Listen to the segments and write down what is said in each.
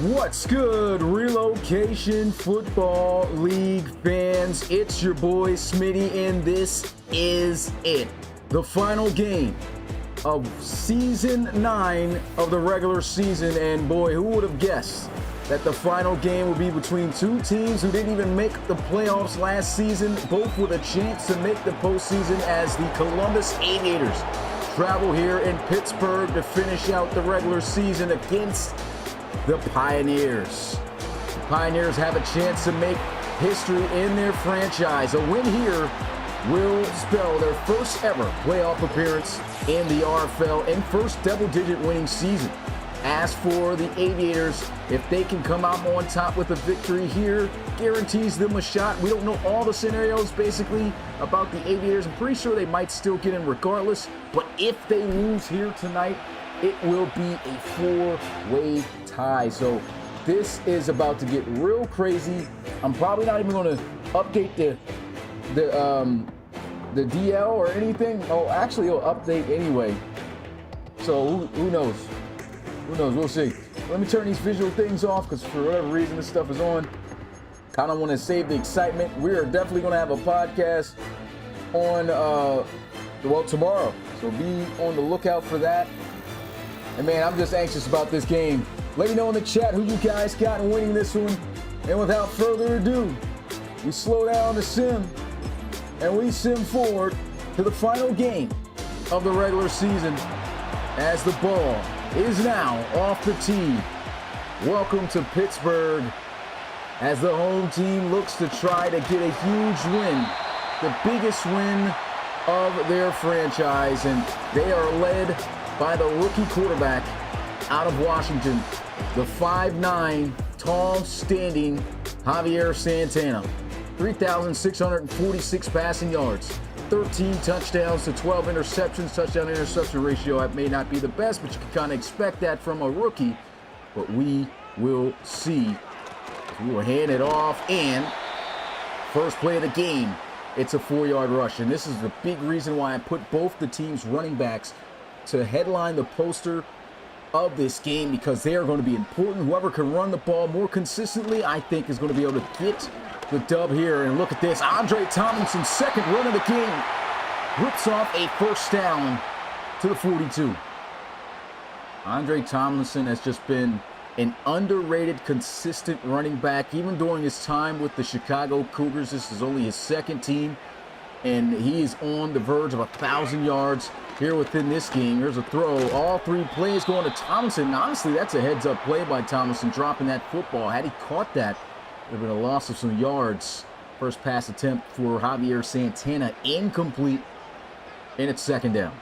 What's good, Relocation Football League fans? It's your boy Smitty, and this is it. The final game of Season 9 of the regular season, and boy, who would have guessed that the final game would be between two teams who didn't even make the playoffs last season, both with a chance to make the postseason, as the Columbus Aviators travel here in Pittsburgh to finish out the regular season against the Pioneers. The Pioneers have a chance to make history in their franchise. A win here will spell their first ever playoff appearance in the RFL and first double-digit winning season. As for the Aviators, if they can come out on top with a victory here, guarantees them a shot. We don't know all the scenarios basically about the Aviators. I'm pretty sure they might still get in regardless, but if they lose here tonight, it will be a four-way tie. So this is about to get real crazy. I'm probably not even going to update the DL or anything. Oh, actually, it'll update anyway. So who knows? Who knows? We'll see. Let me turn these visual things off because for whatever reason this stuff is on. Kind of want to save the excitement. We are definitely going to have a podcast on tomorrow. So be on the lookout for that. And man, I'm just anxious about this game. Let me know in the chat who you guys got in winning this one. And without further ado, we slow down the sim and we sim forward to the final game of the regular season as the ball is now off the tee. Welcome to Pittsburgh as the home team looks to try to get a huge win, the biggest win of their franchise, and they are led by the rookie quarterback out of Washington, the 5'9", tall, standing Javier Santana. 3,646 passing yards, 13 touchdowns to 12 interceptions. Touchdown-interception ratio may not be the best, but you can kind of expect that from a rookie. But we will see. We will hand it off, and first play of the game, it's a 4-yard rush. And this is the big reason why I put both the teams' running backs to headline the poster of this game, because they are going to be important. Whoever can run the ball more consistently, I think, is going to be able to get the dub here. And look at this. Andre Tomlinson's second run of the game rips off a first down to the 42. Andre Tomlinson has just been an underrated, consistent running back, even during his time with the Chicago Cougars. This is only his second team, and he is on the verge of 1,000 yards here within this game. Here's a throw. All three plays going to Tomlinson. Honestly, that's a heads-up play by Tomlinson, dropping that football. Had he caught that, there would have been a loss of some yards. First pass attempt for Javier Santana, incomplete, and it's second down.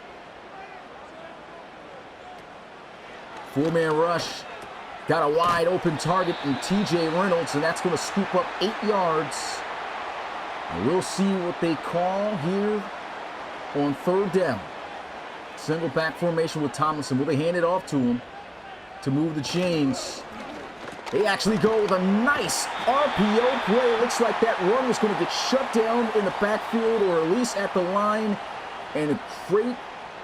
Four-man rush. Got a wide open target in TJ Reynolds, and that's going to scoop up 8 yards. And we'll see what they call here on third down. Single back formation with Tomlinson. Will they hand it off to him to move the chains? They actually go with a nice RPO play. Looks like that run was going to get shut down in the backfield, or at least at the line. And a great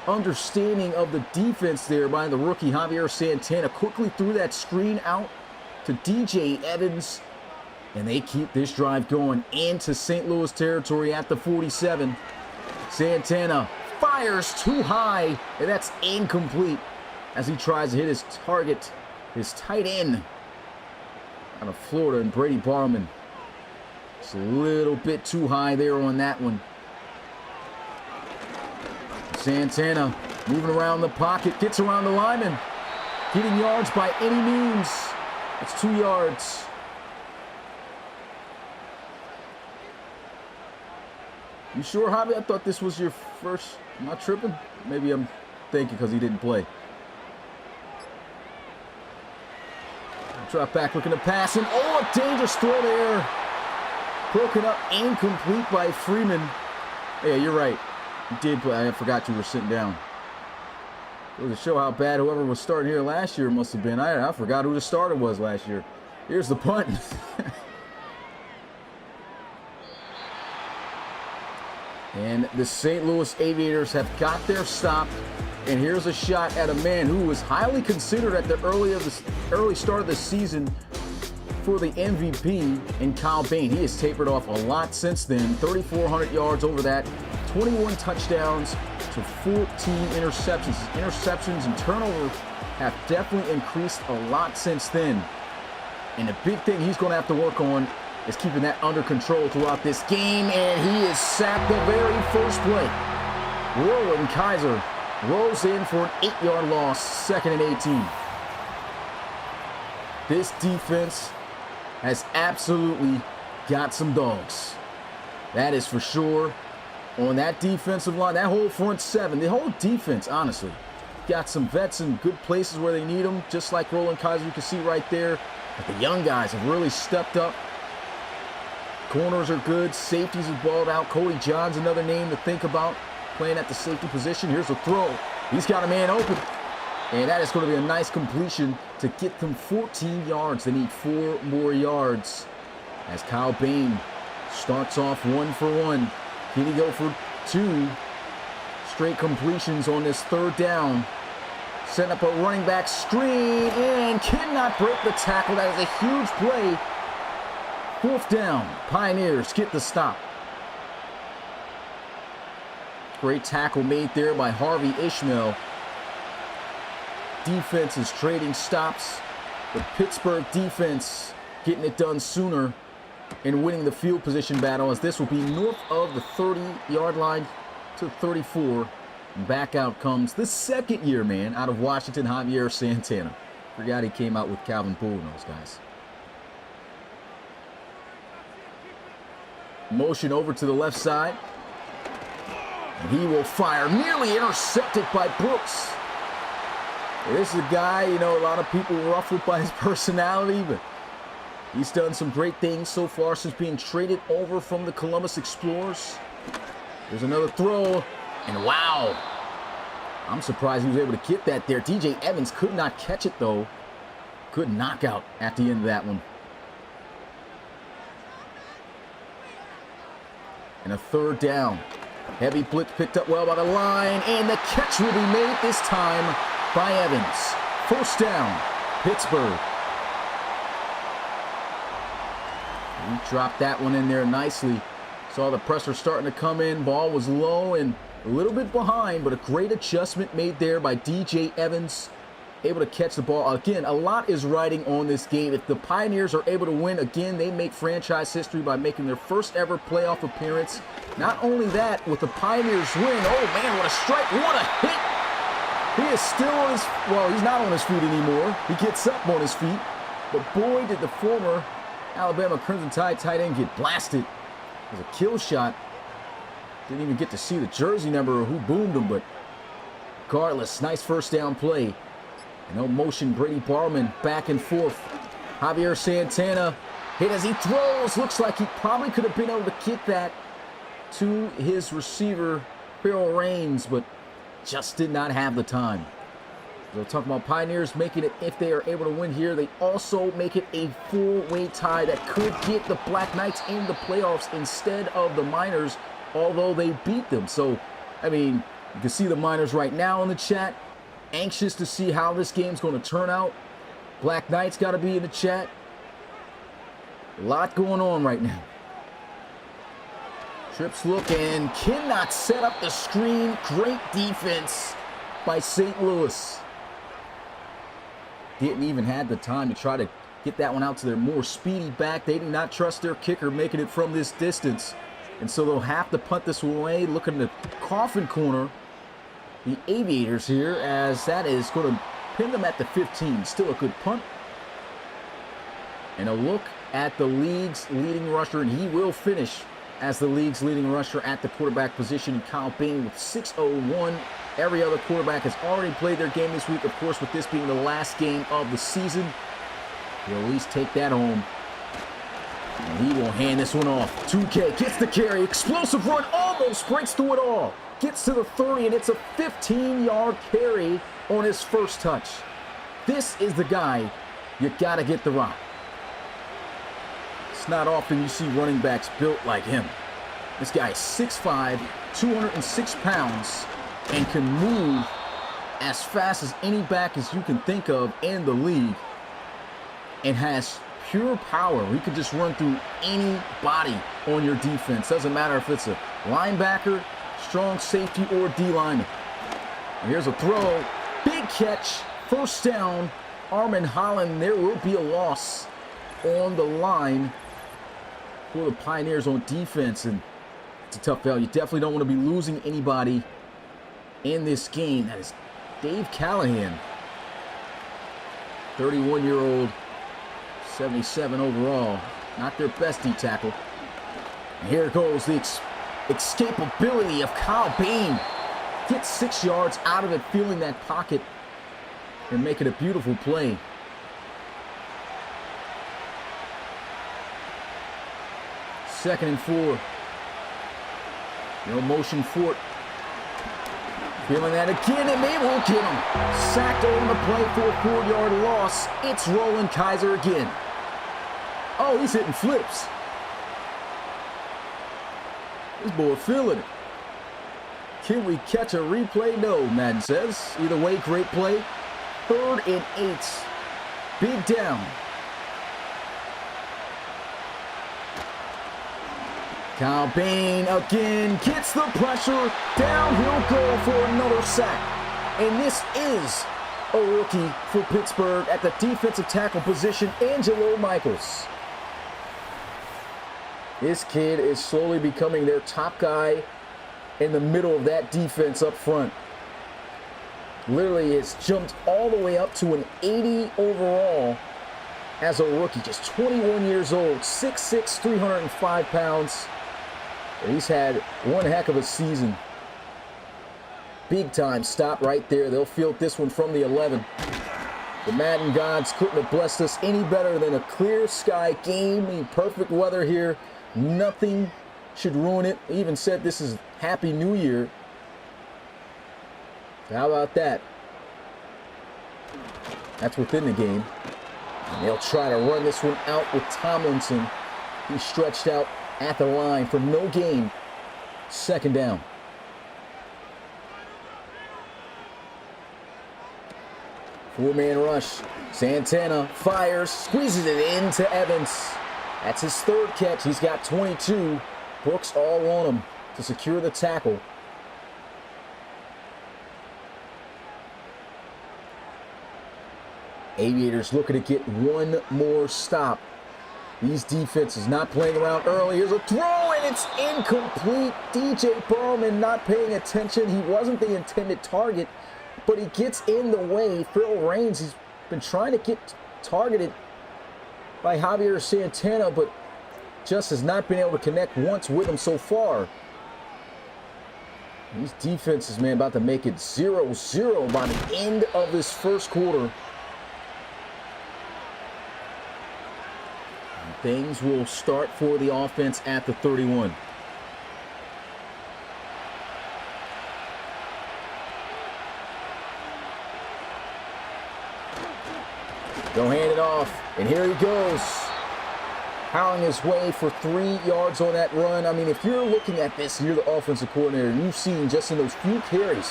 understanding of the defense there by the rookie Javier Santana. Quickly threw that screen out to DJ Evans. And they keep this drive going into St. Louis territory at the 47. Santana fires too high, and that's incomplete as he tries to hit his target, his tight end out of Florida, and Brady Barman. It's a little bit too high there on that one. Santana moving around the pocket, gets around the lineman, getting yards by any means. It's 2 yards. You sure, Javi? I thought this was your first. Am I tripping? Maybe I'm thinking because he didn't play. Drop back, looking to pass him. Oh, a dangerous throw there. Broken up, incomplete by Freeman. Yeah, you're right. You did play. I forgot you were sitting down. It was to show how bad whoever was starting here last year must have been. I forgot who the starter was last year. Here's the punt. And the St. Louis Aviators have got their stop And here's a shot at a man who was highly considered at the early start of the season for the MVP in Kyle Bain. He has tapered off a lot since then. 3,400 yards over that, 21 touchdowns to 14 interceptions. Interceptions and turnovers have definitely increased a lot since then. And the big thing he's going to have to work on is keeping that under control throughout this game. And he is sacked the very first play. Roland Kaiser rolls in for an 8-yard loss, 2nd and 18. This defense has absolutely got some dogs. That is for sure. On that defensive line, that whole front seven, the whole defense, honestly, got some vets in good places where they need them, just like Roland Kaiser, you can see right there. But the young guys have really stepped up. Corners are good. Safeties have balled out. Cody John's another name to think about, playing at the safety position. Here's a throw. He's got a man open. And that is going to be a nice completion to get them 14 yards. They need 4 more yards as Kyle Bain starts off 1 for 1. Can he go for 2 straight completions on this 3rd down? Setting up a running back screen and cannot break the tackle. That is a huge play. 4th down. Pioneers get the stop. Great tackle made there by Harvey Ishmael. Defense is trading stops. The Pittsburgh defense getting it done sooner and winning the field position battle, as this will be north of the 30-yard line to 34. And back out comes the 2nd year man out of Washington, Javier Santana. Forgot he came out with Calvin Poole and those guys. Motion over to the left side. And he will fire, nearly intercepted by Brooks. This is a guy, you know, a lot of people ruffled by his personality, but he's done some great things so far since being traded over from the Columbus Explorers. There's another throw, and wow. I'm surprised he was able to get that there. DJ Evans could not catch it, though. Good knockout at the end of that one. And a 3rd down. Heavy blitz picked up well by the line, and the catch will be made this time by Evans. 1st down, Pittsburgh. He dropped that one in there nicely. Saw the pressure starting to come in. Ball was low and a little bit behind, but a great adjustment made there by DJ Evans. Able to catch the ball. Again, a lot is riding on this game. If the Pioneers are able to win, again, they make franchise history by making their first ever playoff appearance. Not only that, with the Pioneers win, oh man, what a strike, what a hit. He is still on his, well, he's not on his feet anymore. He gets up on his feet. But boy, did the former Alabama Crimson Tide tight end get blasted. It was a kill shot. Didn't even get to see the jersey number or who boomed him, but regardless, nice 1st down play. No motion, Brady Barman back and forth. Javier Santana hit as he throws. Looks like he probably could have been able to kick that to his receiver, Farrell Raines, but just did not have the time. We'll talk about Pioneers making it, if they are able to win here, they also make it a 4-way tie that could get the Black Knights in the playoffs instead of the Miners, although they beat them. So, I mean, you can see the Miners right now in the chat. Anxious to see how this game's going to turn out. Black Knights got to be in the chat. A lot going on right now. Trips look and cannot set up the screen. Great defense by St. Louis. Didn't even have the time to try to get that one out to their more speedy back. They did not trust their kicker making it from this distance. And so they'll have to punt this away. Looking to coffin corner the Aviators here, as that is going to pin them at the 15. Still a good punt. And a look at the league's leading rusher, and he will finish as the league's leading rusher at the quarterback position, Kyle Bain with 601. Every other quarterback has already played their game this week, of course, with this being the last game of the season. He'll at least take that home. And he will hand this one off. 2K gets the carry. Explosive run. Almost breaks through it all. Gets to the 30, and it's a 15-yard carry on his first touch. This is the guy you got to get the rock. It's not often you see running backs built like him. This guy is 6'5", 206 pounds, and can move as fast as any back as you can think of in the league and has pure power. He could just run through anybody on your defense. Doesn't matter if it's a linebacker, strong safety, or D-lineman. Here's a throw. Big catch. First down. Armin Holland. There will be a loss on the line for the Pioneers on defense. And it's a tough value. You definitely don't want to be losing anybody in this game. That is Dave Callahan. 31-year-old. 77 overall. Not their best D-tackle. And here goes the escapability of Kyle Bain. Gets 6 yards out of it, feeling that pocket and making a beautiful play. Second and 4. No motion for it. Feeling that again, and they will get him. Sacked on the play for a 4-yard loss. It's Roland Kaiser again. Oh, he's hitting flips. This boy feeling it. Can we catch a replay? No, Madden says. Either way, great play. 3rd and 8. Big down. Kyle Bain again gets the pressure. Down he'll go for another sack. And this is a rookie for Pittsburgh at the defensive tackle position, Angelo Michaels. This kid is slowly becoming their top guy in the middle of that defense up front. Literally has jumped all the way up to an 80 overall as a rookie. Just 21 years old, 6'6", 305 pounds. He's had one heck of a season. Big time stop right there. They'll field this one from the 11. The Madden gods couldn't have blessed us any better than a clear sky game. Perfect weather here. Nothing should ruin it. He even said this is Happy New Year. How about that? That's within the game. And they'll try to run this one out with Tomlinson. He's stretched out at the line for no gain. Second down. Four-man rush. Santana fires, squeezes it into Evans. That's his 3rd catch. He's got 22. Brooks all on him to secure the tackle. Aviators looking to get one more stop. These defenses not playing around early. Here's a throw, and it's incomplete. DJ Perlman not paying attention. He wasn't the intended target, but he gets in the way. Phil Raines, he's been trying to get targeted by Javier Santana, but just has not been able to connect once with him so far. These defenses, man, about to make it 0-0 by the end of this first quarter. And things will start for the offense at the 31. They'll hand it off, and here he goes. Powering his way for 3 yards on that run. I mean, if you're looking at this, you're the offensive coordinator, and you've seen just in those few carries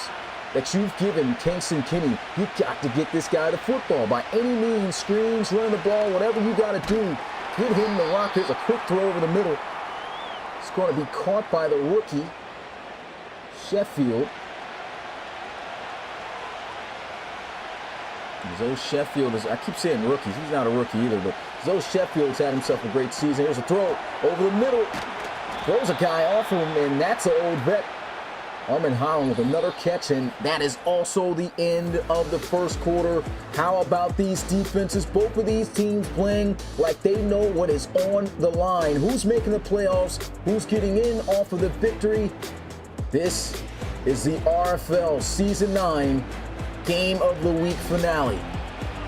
that you've given Kingston Kinney, you've got to get this guy the football by any means. Screens, running the ball, whatever you got to do. Get him the rock. Here's a quick throw over the middle. It's going to be caught by the rookie, Sheffield. Zoe Sheffield is, I keep saying rookies, he's not a rookie either, but Zoe Sheffield's had himself a great season. Here's a throw over the middle. Throws a guy off of him, and that's an old vet. Armin Holland with another catch, and that is also the end of the first quarter. How about these defenses? Both of these teams playing like they know what is on the line. Who's making the playoffs? Who's getting in off of the victory? This is the RFL Season 9 Game of the Week finale.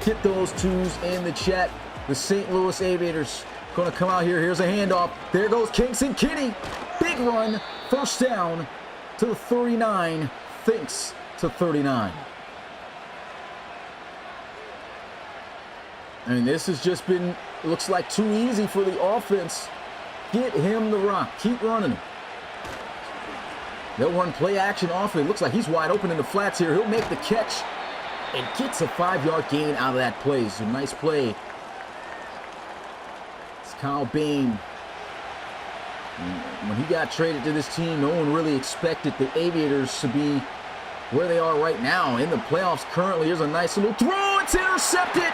Get those twos in the chat. The St. Louis Aviators going to come out here. Here's a handoff. There goes Kingston Kinney. Big run. First down to the 39. Thanks to 39. And this has just been, looks like too easy for the offense. Get him the rock. Keep running him. They'll run play action off it. It looks like he's wide open in the flats here. He'll make the catch and gets a 5-yard gain out of that play. It's a nice play. It's Kyle Bain. When he got traded to this team, no one really expected the Aviators to be where they are right now in the playoffs currently. Here's a nice little throw. It's intercepted.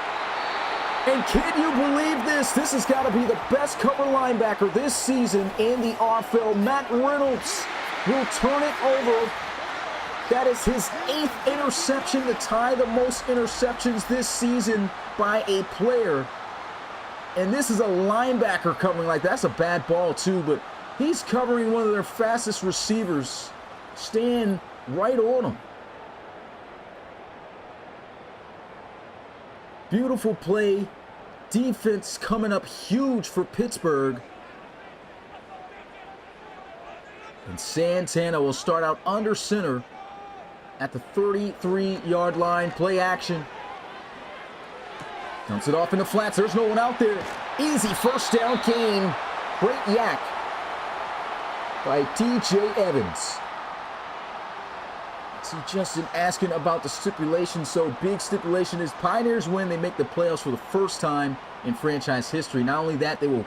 And can you believe this? This has got to be the best cover linebacker this season in the RFL. Matt Reynolds will turn it over. That is his 8th interception to tie the most interceptions this season by a player. And this is a linebacker covering like that. That's a bad ball too, but he's covering one of their fastest receivers, staying right on him. Beautiful play. Defense coming up huge for Pittsburgh. And Santana will start out under center at the 33-yard line. Play action. Dumps it off in the flats. There's no one out there. Easy first down gain. Great yak by DJ Evans. See Justin asking about the stipulation. So big stipulation is Pioneers win. They make the playoffs for the first time in franchise history. Not only that, they will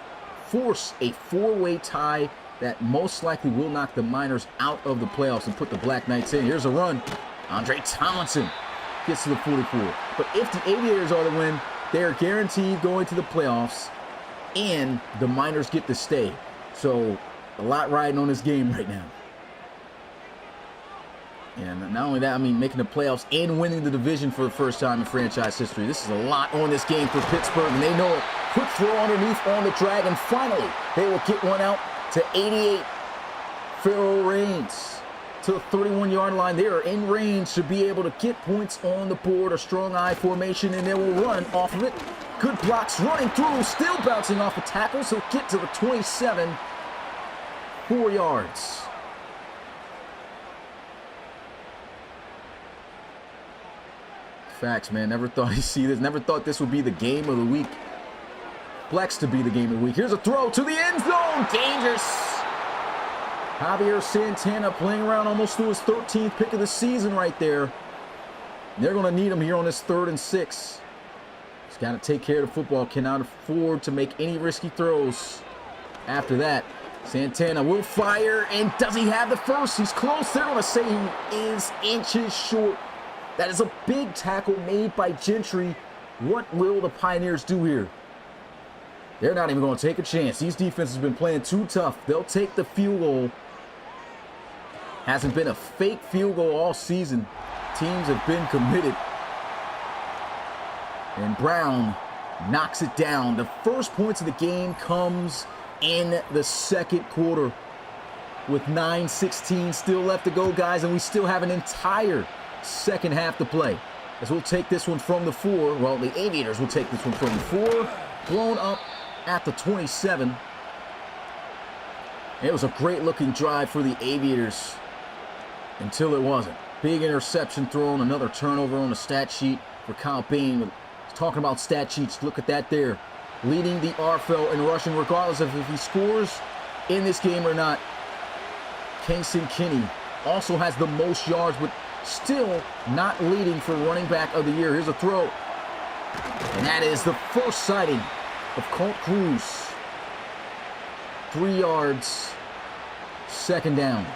force a 4-way tie that most likely will knock the Miners out of the playoffs and put the Black Knights in. Here's a run. Andre Tomlinson gets to the 44. But if the Aviators are the win, they are guaranteed going to the playoffs, and the Miners get to stay. So a lot riding on this game right now. And not only that, I mean, making the playoffs and winning the division for the first time in franchise history. This is a lot on this game for Pittsburgh, and they know it. Quick throw underneath on the drag, and finally, they will get one out to 88. Pharaoh Reigns to the 31-yard line. They are in range to be able to get points on the board. A strong I formation, and they will run off of it. Good blocks running through, still bouncing off the tackles. He'll get to the 27, 4 yards. Facts, man. Never thought you'd see this. Never thought this would be the game of the week. Flex to be the game of the week. Here's a throw to the end zone. Dangerous. Javier Santana playing around almost through his 13th pick of the season right there. They're going to need him here on this 3rd and 6. He's got to take care of the football. Cannot afford to make any risky throws. After that, Santana will fire. And does he have the first? He's close. They're going to say he is inches short. That is a big tackle made by Gentry. What will the Pioneers do here? They're not even going to take a chance. These defenses have been playing too tough. They'll take the field goal. Hasn't been a fake field goal all season. Teams have been committed. And Brown knocks it down. The first points of the game comes in the 2nd quarter. With 9:16 still left to go, guys, and we still have an entire second half to play. As we'll take this one from the 4. Well, the Aviators will take this one from the 4. Blown up at the 27. It was a great looking drive for the Aviators until it wasn't. Big interception thrown, another turnover on the stat sheet for Kyle Bain. Talking about stat sheets, look at that there. Leading the RFL in rushing regardless of if he scores in this game or not. Kingston Kinney also has the most yards, but still not leading for running back of the year. Here's a throw. And that is the first sighting of Colt Cruz. 3 yards. 2nd down.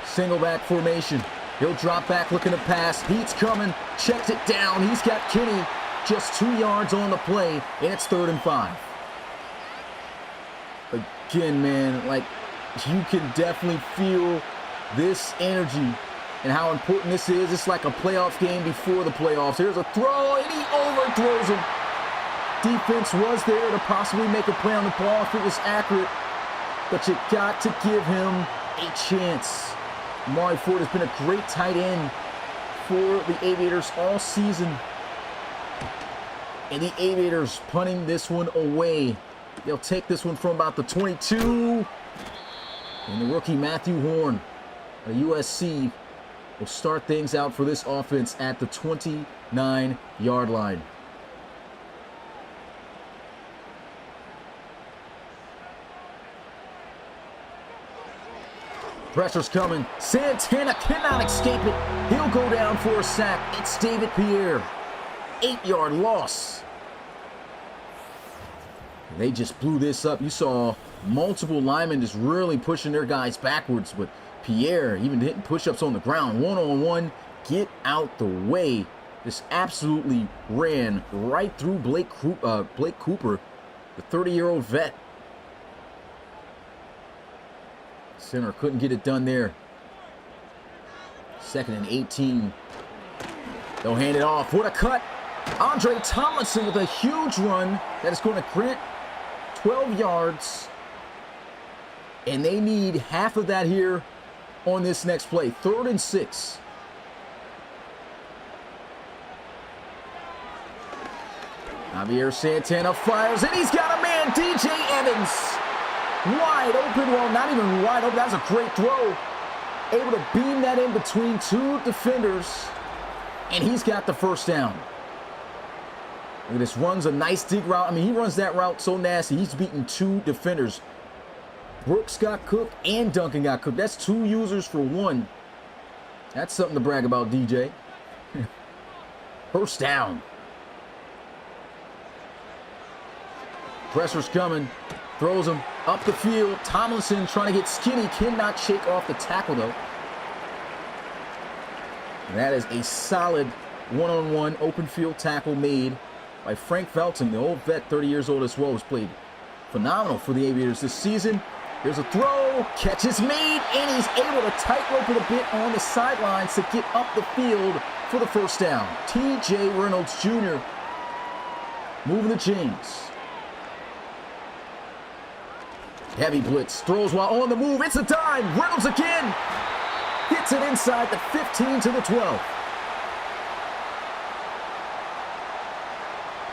Single back formation. He'll drop back looking to pass. Heat's coming. Checks it down. He's got Kinney just 2 yards on the play. And it's 3rd and 5. Again, man, like, you can definitely feel this energy and how important this is. It's like a playoff game before the playoffs. Here's a throw, and he overthrows him. Defense was there to possibly make a play on the ball if it was accurate, but you got to give him a chance. Amari Ford has been a great tight end for the Aviators all season. And the Aviators punting this one away. They'll take this one from about the 22. And the rookie Matthew Horn of USC will start things out for this offense at the 29-yard line. Pressure's coming. Santana cannot escape it. He'll go down for a sack. It's David Pierre. 8-yard loss. They just blew this up. You saw multiple linemen just really pushing their guys backwards, but Pierre even hitting push-ups on the ground. One-on-one, get out the way. Just absolutely ran right through Blake Cooper, the 30-year-old vet. Center couldn't get it done there. 2nd and 18. They'll hand it off. What a cut. Andre Tomlinson with a huge run that is going to grant 12 yards. And they need half of that here on this next play. 3rd and 6. Javier Santana fires, and he's got a man, DJ Evans. Wide open, well, not even wide open. That's a great throw. Able to beam that in between 2 defenders, and he's got the first down. Look at this, runs a nice dig route. I mean, he runs that route so nasty. He's beaten 2 defenders. Brooks got cooked and Duncan got cooked. That's 2 users for 1. That's something to brag about, DJ. First down. Pressure's coming. Throws him up the field. Tomlinson trying to get skinny. Cannot shake off the tackle, though. That is a solid one-on-one open field tackle made by Frank Felton, the old vet, 30 years old as well, who's played phenomenal for the Aviators this season. Here's a throw. Catch is made, and he's able to tightrope it a bit on the sidelines to get up the field for the first down. T.J. Reynolds Jr. moving the chains. Heavy blitz, throws while on the move. It's a dime. Reynolds again. Hits it inside the 15 to the 12.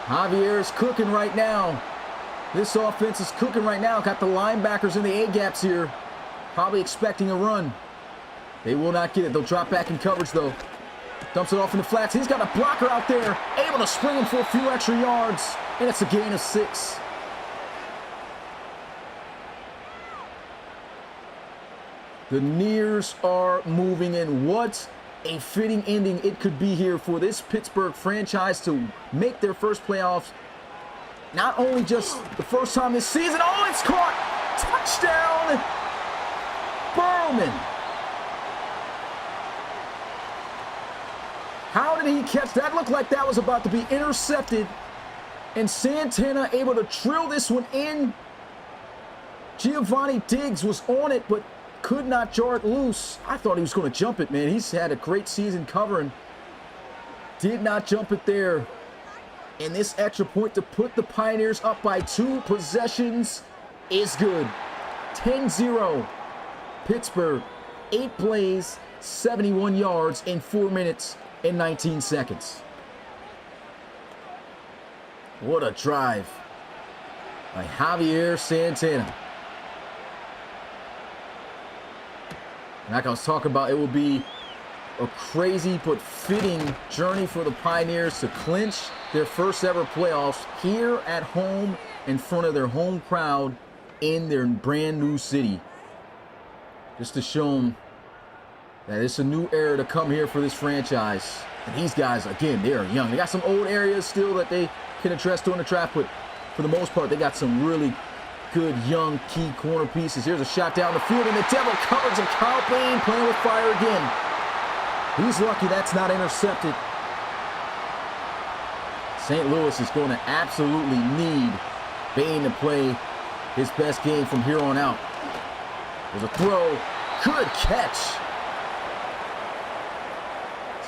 Javier's cooking right now. This offense is cooking right now. Got the linebackers in the A-gaps here. Probably expecting a run. They will not get it. They'll drop back in coverage, though. Dumps it off in the flats. He's got a blocker out there. Able to spring him for a few extra yards. And it's a gain of 6. The Nears are moving in. What a fitting ending it could be here for this Pittsburgh franchise to make their first playoffs. Not only just the first time this season. Oh, it's caught! Touchdown! Burrowman. How did he catch that? Looked like that was about to be intercepted. And Santana able to drill this one in. Giovanni Diggs was on it, but could not jar it loose. I thought he was going to jump it, man. He's had a great season covering. Did not jump it there. And this extra point to put the Pioneers up by 2 possessions is good. 10-0. Pittsburgh. 8 plays, 71 yards in 4 minutes and 19 seconds. What a drive by Javier Santana. Like I was talking about, it will be a crazy but fitting journey for the Pioneers to clinch their first ever playoffs here at home in front of their home crowd in their brand new city. Just to show them that it's a new era to come here for this franchise. And these guys, again, they are young. They got some old areas still that they can address during the draft, but for the most part, they got some really good young key corner pieces. Here's a shot down the field, and the Devil coverage of Kyle Bain playing with fire again. He's lucky that's not intercepted. St. Louis is going to absolutely need Bain to play his best game from here on out. There's a throw. Good catch.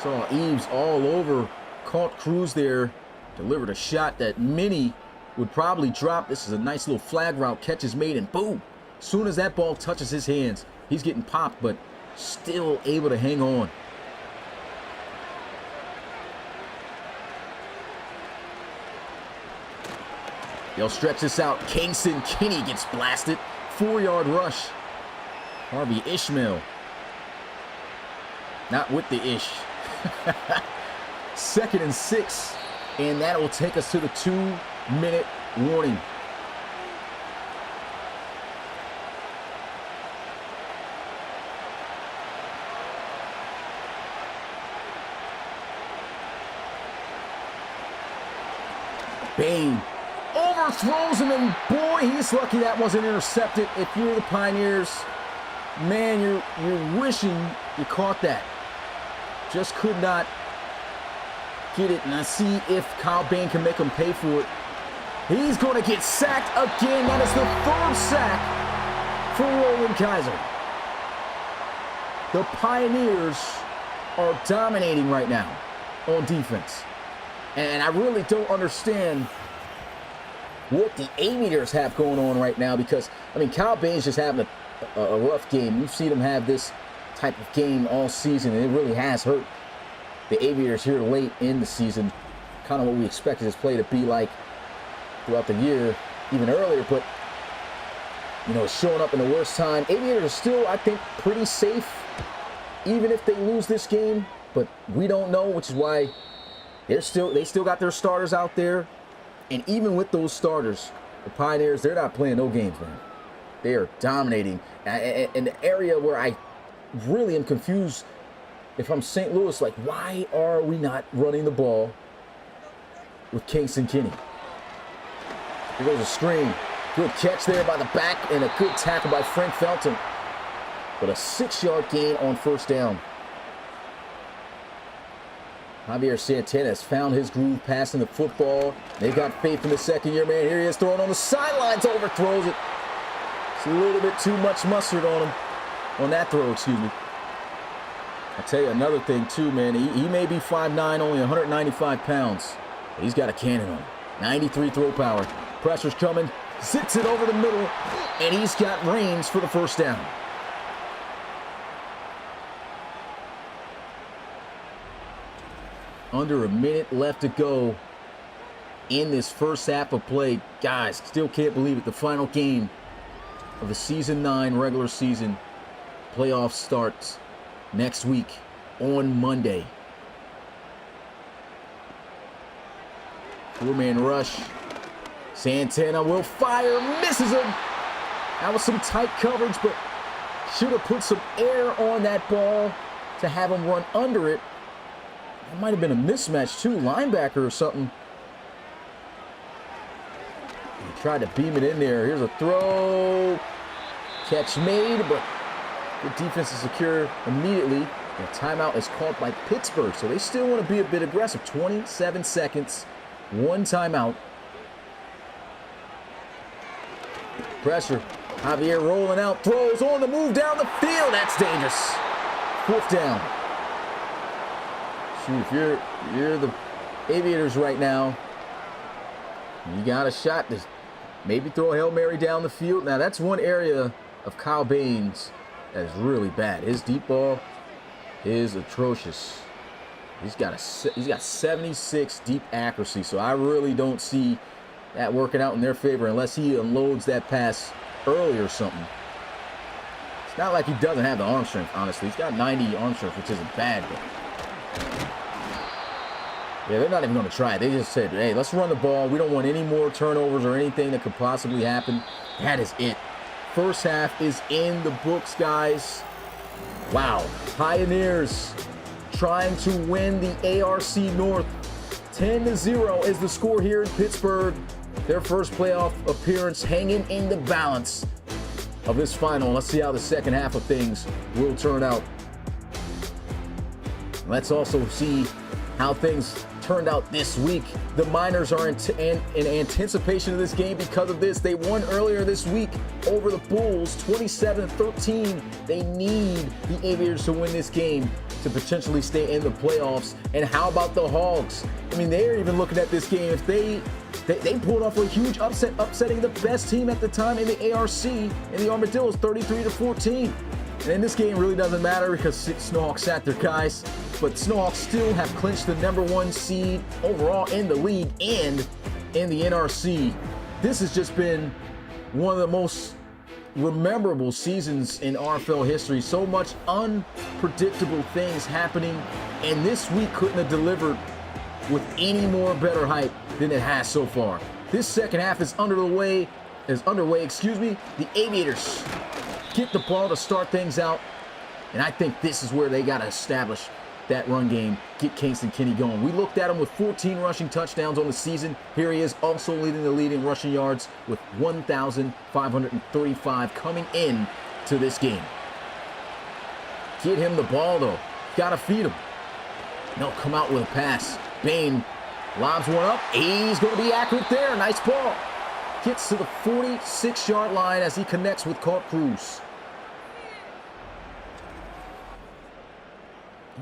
Saw Eves all over. Caught Cruz there. Delivered a shot that many would probably drop. This is a nice little flag route. Catch is made, and boom. As soon as that ball touches his hands, he's getting popped, but still able to hang on. They'll stretch this out. Kingston Kinney gets blasted. 4-yard rush. Harvey Ishmael. Not with the ish. 2nd and 6. And that will take us to the 2-minute warning. Bain overthrows him, and boy, he's lucky that wasn't intercepted. If you're the Pioneers, man, you're wishing you caught that. Just could not get it, and I see if Kyle Bain can make him pay for it. He's going to get sacked again. That is the third sack for Roland Kaiser. The Pioneers are dominating right now on defense. And I really don't understand what the Aviators have going on right now, because, I mean, Kyle Bain's just having a rough game. We've seen him have this type of game all season, and it really has hurt the Aviators here late in the season. Kind of what we expected his play to be like throughout the year, even earlier, but, you know, showing up in the worst time. Aviators are still, I think, pretty safe, even if they lose this game, but we don't know, which is why they still got their starters out there. And even with those starters, the Pioneers, they're not playing no games, man. They are dominating. And the area where I really am confused, if I'm St. Louis, like, why are we not running the ball with Kingston Kinney? Here goes a screen. Good catch there by the back, and a good tackle by Frank Felton. But a 6-yard gain on first down. Javier Santana has found his groove passing the football. They've got faith in the second year, man. Here he is throwing on the sidelines, overthrows it. It's a little bit too much mustard on him, on that throw, excuse me. I'll tell you another thing, too, man. He may be 5'9", only 195 pounds. But he's got a cannon on him. 93 throw power. Pressure's coming. Zips it over the middle. And he's got range for the first down. Under a minute left to go in this first half of play. Guys, still can't believe it. The final game of the Season 9 regular season. Playoff starts next week on Monday. Four-man rush. Santana will fire. Misses him. That was some tight coverage, but should have put some air on that ball to have him run under it. It might have been a mismatch, too. Linebacker or something. He tried to beam it in there. Here's a throw. Catch made, but the defense is secure immediately. And a timeout is called by Pittsburgh, so they still want to be a bit aggressive. 27 seconds, one timeout. Pressure. Javier rolling out, throws on the move down the field. That's dangerous. Fourth down. Shoot, if you're the Aviators right now, you got a shot to maybe throw a Hail Mary down the field. Now, that's one area of Kyle Bain's that is really bad. His deep ball is atrocious. He's got 76 deep accuracy, so I really don't see that working out in their favor unless he unloads that pass early or something. It's not like he doesn't have the arm strength, honestly. He's got 90 arm strength, which isn't bad, but yeah, they're not even going to try it. They just said, hey, let's run the ball. We don't want any more turnovers or anything that could possibly happen. That is it. First half is in the books, guys. Wow. Pioneers trying to win the ARC North. 10-0 is the score here in Pittsburgh. Their first playoff appearance hanging in the balance of this final. Let's see how the second half of things will turn out. Let's also see how things turned out this week. The Miners are in anticipation of this game because of this. They won earlier this week over the Bulls, 27-13. They need the Aviators to win this game to potentially stay in the playoffs. And how about the Hogs? I mean, they're even looking at this game. If they pulled off a huge upset, upsetting the best team at the time in the ARC, and the Armadillos, 33-14. And in this game, really doesn't matter because Snowhawks sat their guys. But Snowhawks still have clinched the #1 seed overall in the league and in the NRC. This has just been one of the most memorable seasons in RFL history. So much unpredictable things happening, and this week couldn't have delivered with any more better hype than it has so far. This second half is underway. The Aviators get the ball to start things out, and I think this is where they got to establish that run game, get Kingston Kinney going. We looked at him with 14 rushing touchdowns on the season. Here he is, also leading the lead in rushing yards with 1,535 coming in to this game. Get him the ball, though. Gotta feed him. No, come out with a pass. Bain lobs one up. He's going to be accurate there. Nice ball. Gets to the 46-yard line as he connects with Colt Cruz.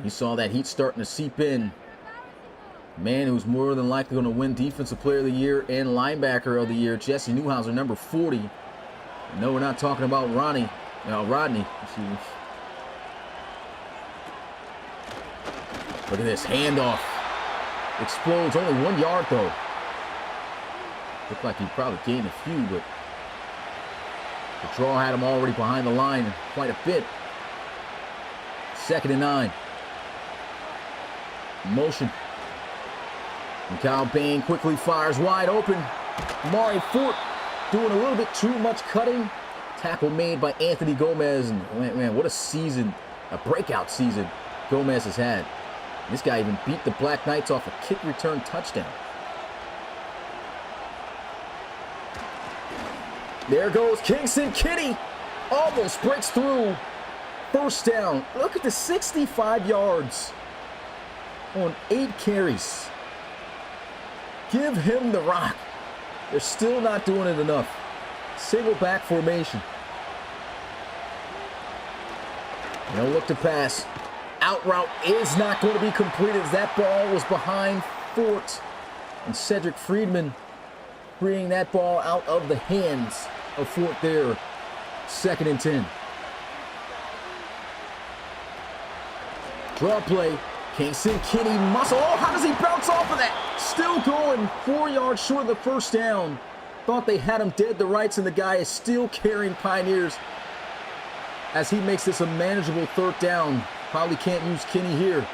You saw that heat starting to seep in. Man who's more than likely going to win Defensive Player of the Year and Linebacker of the Year, Jesse Newhouser, number 40. No, we're not talking about Rodney. Excuse me. Look at this handoff. Explodes. Only 1 yard, though. Looked like he probably gained a few, but the draw had him already behind the line quite a bit. 2nd and 9. Motion. And Kyle Bain quickly fires wide open. Mari Fort doing a little bit too much cutting. Tackle made by Anthony Gomez. And man, what a season, a breakout season Gomez has had. This guy even beat the Black Knights off a kick return touchdown. There goes Kingston Kinney. Almost breaks through. 1st down. Look at the 65 yards on 8 carries. Give him the rock. They're still not doing it enough. Single back formation. No look to pass. Out route is not going to be completed as that ball was behind Fort. And Cedric Friedman bringing that ball out of the hands of Fort there. 2nd and 10. Draw play. Kingston Kinney muscle. Oh, how does he bounce off of that? Still going 4 yards short of the 1st down. Thought they had him dead to rights, and the guy is still carrying Pioneers as he makes this a manageable 3rd down. Probably can't use Kinney here.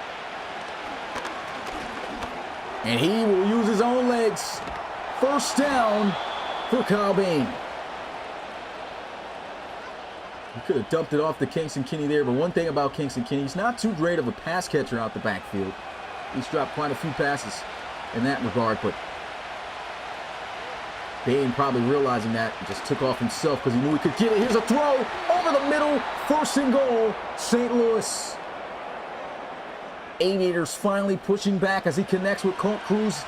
And he will use his own legs. 1st down for Kyle Bain. He could have dumped it off to Kingston Kinney there, but one thing about Kingston Kinney, he's not too great of a pass catcher out the backfield. He's dropped quite a few passes in that regard, but Bain probably realizing that just took off himself because he knew he could get it. Here's a throw over the middle, 1st and goal, St. Louis. Aviators finally pushing back as he connects with Colt Cruz.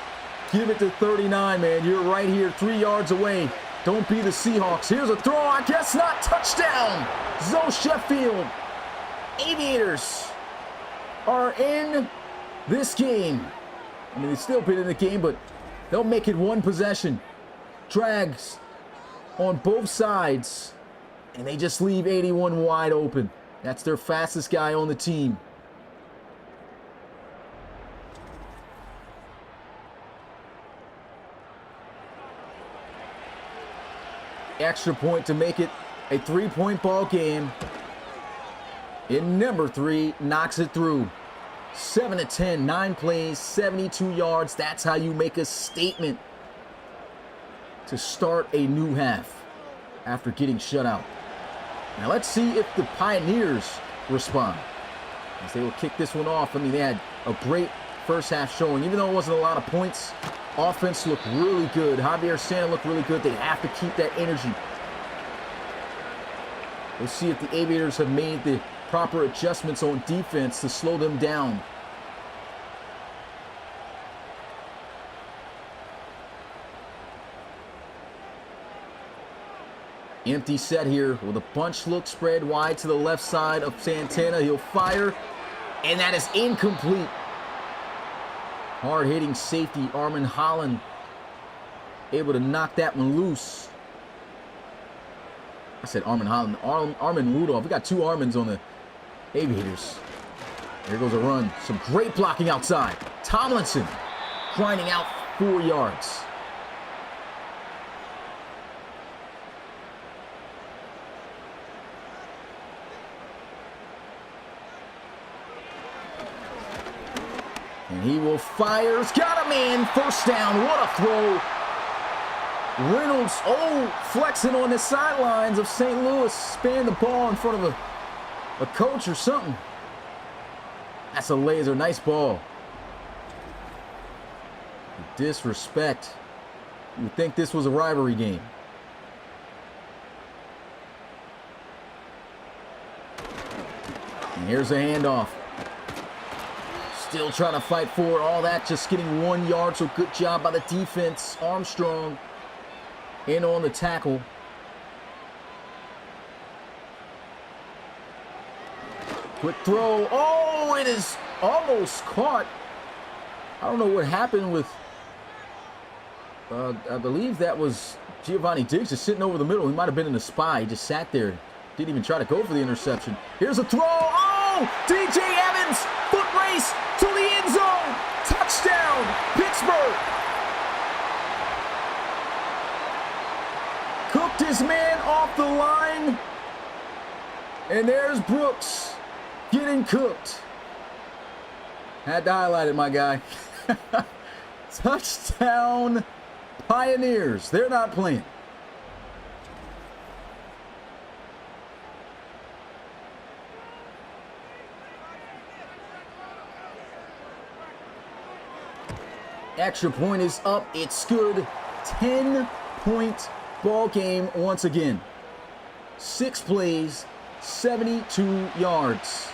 Give it to 39, man. You're right here, 3 yards away. Don't be the Seahawks. Here's a throw. I guess not. Touchdown. Zoe Sheffield. Aviators are in this game. I mean, they've still been in the game, but they'll make it 1 possession. Drags on both sides, and they just leave 81 wide open. That's their fastest guy on the team. Extra point to make it a 3-point ball game. In number 3, knocks it through. 7-10, 9 plays, 72 yards. That's how you make a statement to start a new half after getting shut out. Now let's see if the Pioneers respond as they will kick this one off. I mean, they had a great 1st half showing. Even though it wasn't a lot of points, offense looked really good. Javier Santa looked really good. They have to keep that energy. We'll see if the Aviators have made the proper adjustments on defense to slow them down. Empty set here with a bunch look spread wide to the left side of Santana. He'll fire, and that is incomplete. Hard-hitting safety Armin Holland able to knock that one loose. I said Armin Holland. Armin Rudolph. We got 2 Armins on the Aviators. There goes a run. Some great blocking outside. Tomlinson grinding out 4 yards. And he will fire. He's got a man. 1st down. What a throw. Reynolds, flexing on the sidelines of St. Louis. Span the ball in front of a coach or something. That's a laser. Nice ball. Disrespect. You would think this was a rivalry game. And here's a handoff. Still trying to fight for it. All that just getting 1 yard, so good job by the defense. Armstrong in on the tackle. Quick throw. Oh, it is almost caught. I don't know what happened with, I believe that was Giovanni Diggs just sitting over the middle. He might have been in the spy. He just sat there. Didn't even try to go for the interception. Here's a throw. Oh, DJ Evans, foot race to the end zone. Touchdown, Pittsburgh. Cooked his man off the line. And there's Brooks getting cooked. Had to highlight it, my guy. Touchdown, Pioneers. They're not playing. Extra point is up. It's good. 10-point ball game once again. 6 plays, 72 yards.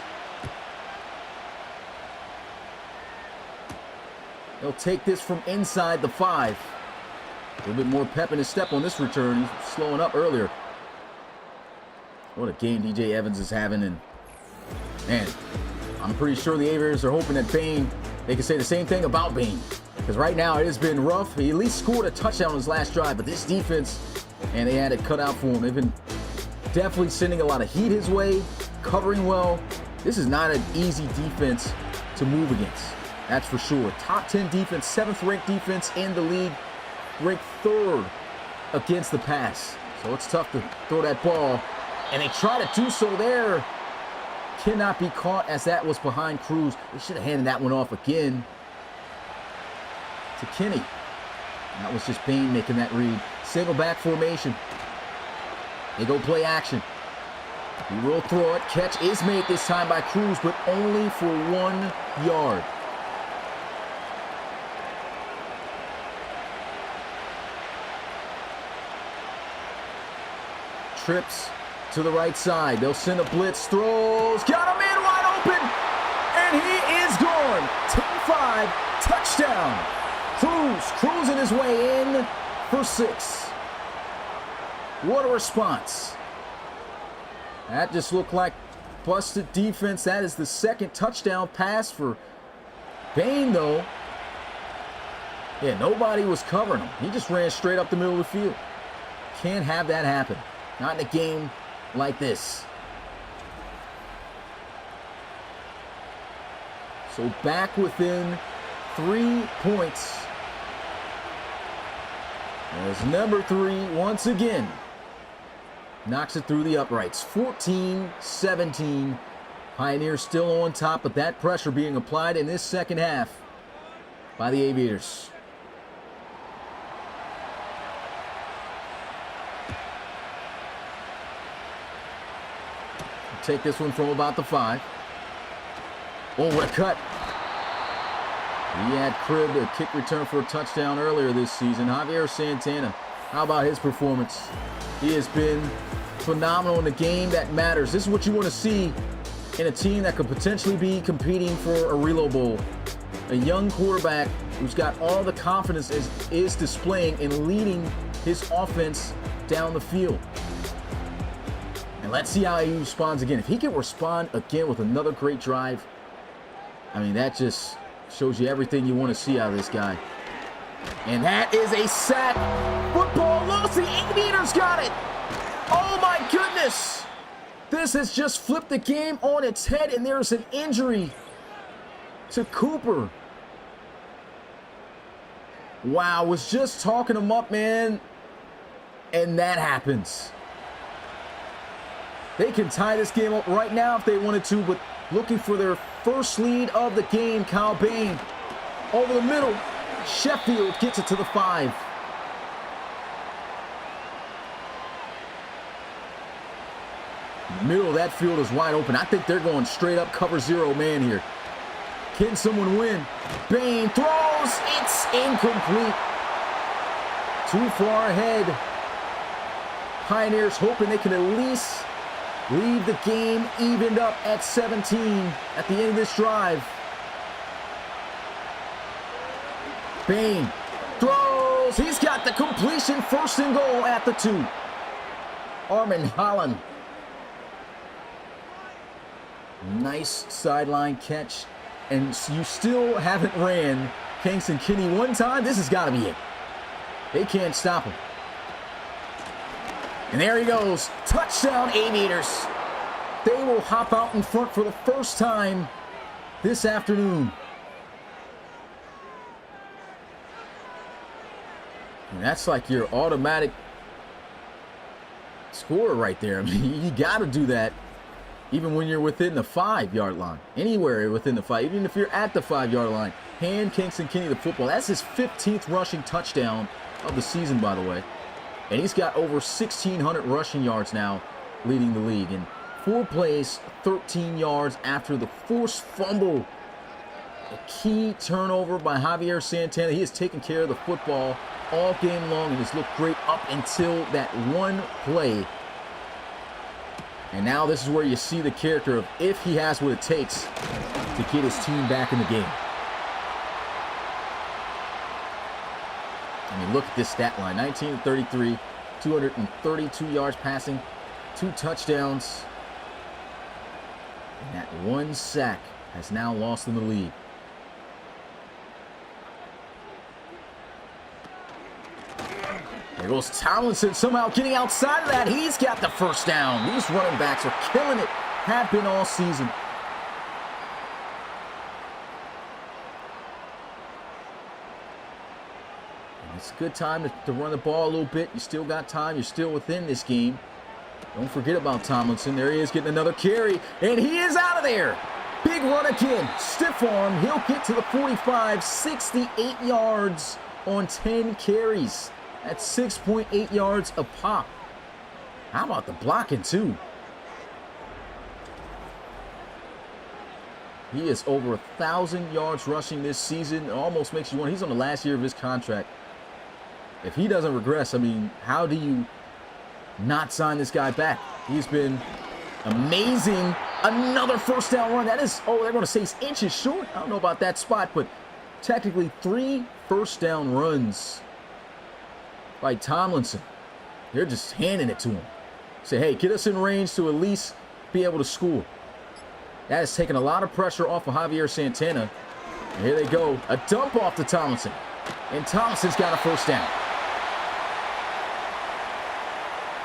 They'll take this from inside the 5. A little bit more pep in his step on this return. He's slowing up earlier. What a game DJ Evans is having. And man, I'm pretty sure the Aviators are hoping that Bain, they can say the same thing about Bain. Because right now it has been rough. He at least scored a touchdown on his last drive. But this defense, and they had it cut out for him. They've been definitely sending a lot of heat his way, covering well. This is not an easy defense to move against. That's for sure. Top 10 defense, 7th ranked defense in the league, ranked 3rd against the pass. So it's tough to throw that ball. And they try to do so there. Cannot be caught as that was behind Cruz. They should have handed that one off again to Kenny. That was just Bain making that read. Single back formation. They go play action. He will throw it. Catch is made this time by Cruz, but only for 1 yard. Trips to the right side. They'll send a blitz. Throws. Got him in wide open. And he is gone. 10-5. Touchdown. Cruz cruising his way in for 6. What a response. That just looked like busted defense. That is the 2nd touchdown pass for Bain, though. Yeah, nobody was covering him. He just ran straight up the middle of the field. Can't have that happen. Not in a game like this. So back within 3 points. As number 3 once again knocks it through the uprights. 14-17. Pioneers still on top, but that pressure being applied in this second half by the Aviators. Take this one from about the 5. Oh, what a cut. He had cribbed a kick return for a touchdown earlier this season. Javier Santana, how about his performance? He has been phenomenal in the game that matters. This is what you want to see in a team that could potentially be competing for a reload bowl. A young quarterback who's got all the confidence is displaying and leading his offense down the field. And let's see how he responds again. If he can respond again with another great drive, I mean, that just shows you everything you want to see out of this guy. And that is a sack. Football lost. The Aviators got it. Oh, my goodness. This has just flipped the game on its head, and there's an injury to Cooper. Wow, was just talking him up, man. And that happens. They can tie this game up right now if they wanted to, but looking for their first lead of the game. Kyle Bain over the middle. Sheffield gets it to the 5. The middle of that field is wide open. I think they're going straight up cover 0 man here. Can someone win? Bain throws. It's incomplete. Too far ahead. Pioneers hoping they can at least leave the game evened up at 17 at the end of this drive. Bain throws. He's got the completion. First and goal at the 2. Armin Holland. Nice sideline catch. And you still haven't ran Kingston Kinney one time. This has got to be it. They can't stop him. And there he goes. Touchdown, Aviators. They will hop out in front for the first time this afternoon. And that's like your automatic score right there. I mean, you got to do that even when you're within the 5-yard line. Anywhere within the 5, even if you're at the 5-yard line. Hand Kingston Kinney the football. That's his 15th rushing touchdown of the season, by the way. And he's got over 1,600 rushing yards now, leading the league. And 4 plays, 13 yards after the forced fumble. A key turnover by Javier Santana. He has taken care of the football all game long and has looked great up until that one play. And now this is where you see the character of if he has what it takes to get his team back in the game. I mean, look at this stat line. 19-33, 232 yards passing, 2 touchdowns. And that 1 sack has now lost in the league. There goes Tomlinson somehow getting outside of that. He's got the first down. These running backs are killing it. Have been all season. And it's a good time to run the ball a little bit. You still got time. You're still within this game. Don't forget about Tomlinson. There he is getting another carry. And he is out of there. Big run again. Stiff arm. He'll get to the 45. 68 yards on 10 carries. That's 6.8 yards a pop. How about the blocking, too? He is over 1,000 yards rushing this season. It almost makes you wonder. He's on the last year of his contract. If he doesn't regress, I mean, how do you not sign this guy back? He's been amazing. Another first down run. That is, oh, they're going to say he's inches short. I don't know about that spot, but technically 3 first down runs by Tomlinson. They're just handing it to him. Say, hey, get us in range to at least be able to score. That has taken a lot of pressure off of Javier Santana. And here they go. A dump off to Tomlinson. And Tomlinson's got a first down.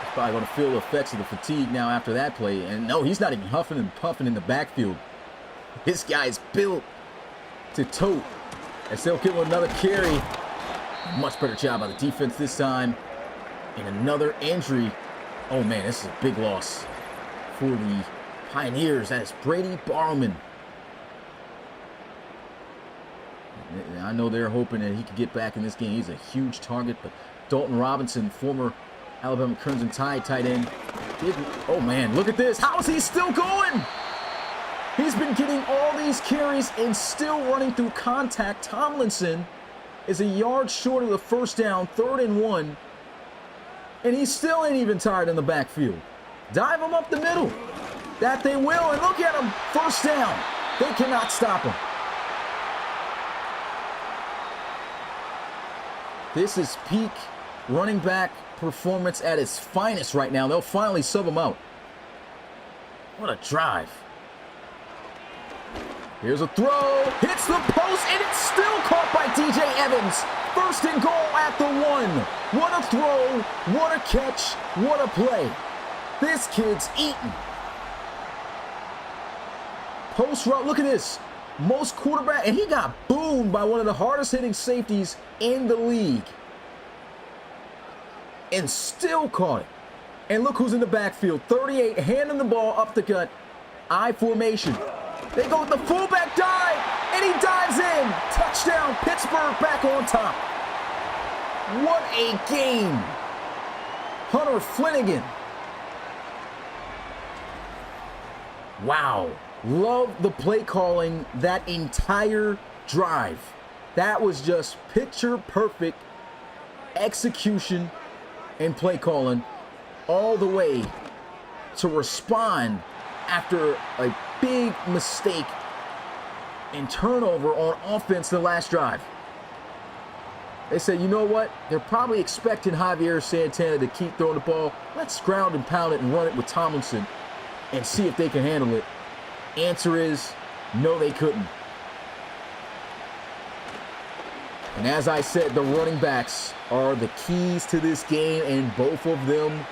He's probably going to feel the effects of the fatigue now after that play. And no, he's not even huffing and puffing in the backfield. This guy's built to tote. As they'll give him another carry. Much better job by the defense this time. And another injury. Oh, man, this is a big loss for the Pioneers. That is Brady Barrowman. I know they're hoping that he could get back in this game. He's a huge target, but Dalton Robinson, former Alabama Crimson Tide tight end. Oh, man, look at this. How is he still going? He's been getting all these carries and still running through contact. Tomlinson is a yard short of the first down, 3rd and 1. And he still ain't even tired in the backfield. Dive him up the middle. That they will, and look at him. First down. They cannot stop him. This is peak running back performance at its finest right now. They'll finally sub him out. What a drive. Here's a throw, hits the post, and it's still caught by DJ Evans. First and goal at the 1. What a throw, what a catch, what a play. This kid's eating. Post route, look at this. Most quarterback, and he got boomed by one of the hardest hitting safeties in the league. And still caught it. And look who's in the backfield. 38, handing the ball up the gut. I formation. They go with the fullback dive, and he dives in. Touchdown, Pittsburgh back on top. What a game. Hunter Flanagan. Wow. Love the play calling that entire drive. That was just picture perfect execution and play calling all the way to respond after a big mistake and turnover on offense the last drive. They said, you know what? They're probably expecting Javier Santana to keep throwing the ball. Let's ground and pound it and run it with Tomlinson and see if they can handle it. Answer is, no, they couldn't. And as I said, the running backs are the keys to this game, and both of them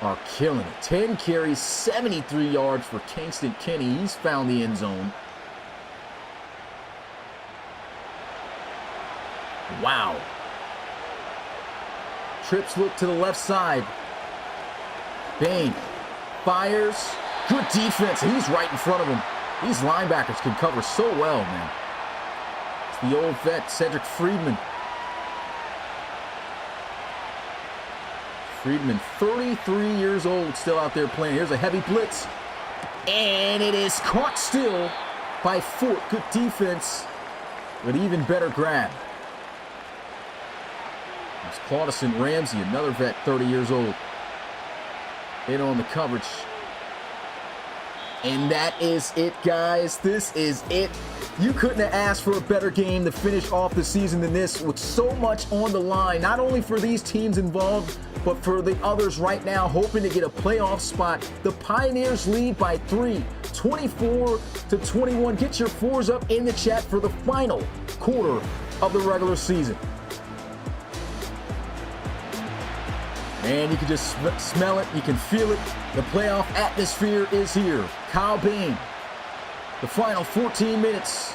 are killing it. 10 carries, 73 yards for Kingston Kinney. He's found the end zone. Wow. Trips look to the left side. Bain fires. Good defense. He's right in front of him. These linebackers can cover so well, man. It's the old vet, Cedric Friedman. Friedman, 33 years old, still out there playing. Here's a heavy blitz. And it is caught still by Fort. Good defense with even better grab. It's Claudison Ramsey, another vet, 30 years old. In on the coverage. And that is it, guys. This is it. You couldn't have asked for a better game to finish off the season than this, with so much on the line, not only for these teams involved, but for the others right now hoping to get a playoff spot. The Pioneers lead by 3, 24-21. Get your fours up in the chat for the final quarter of the regular season. And you can just smell it. You can feel it. The playoff atmosphere is here. Kyle Bain, the final 14 minutes.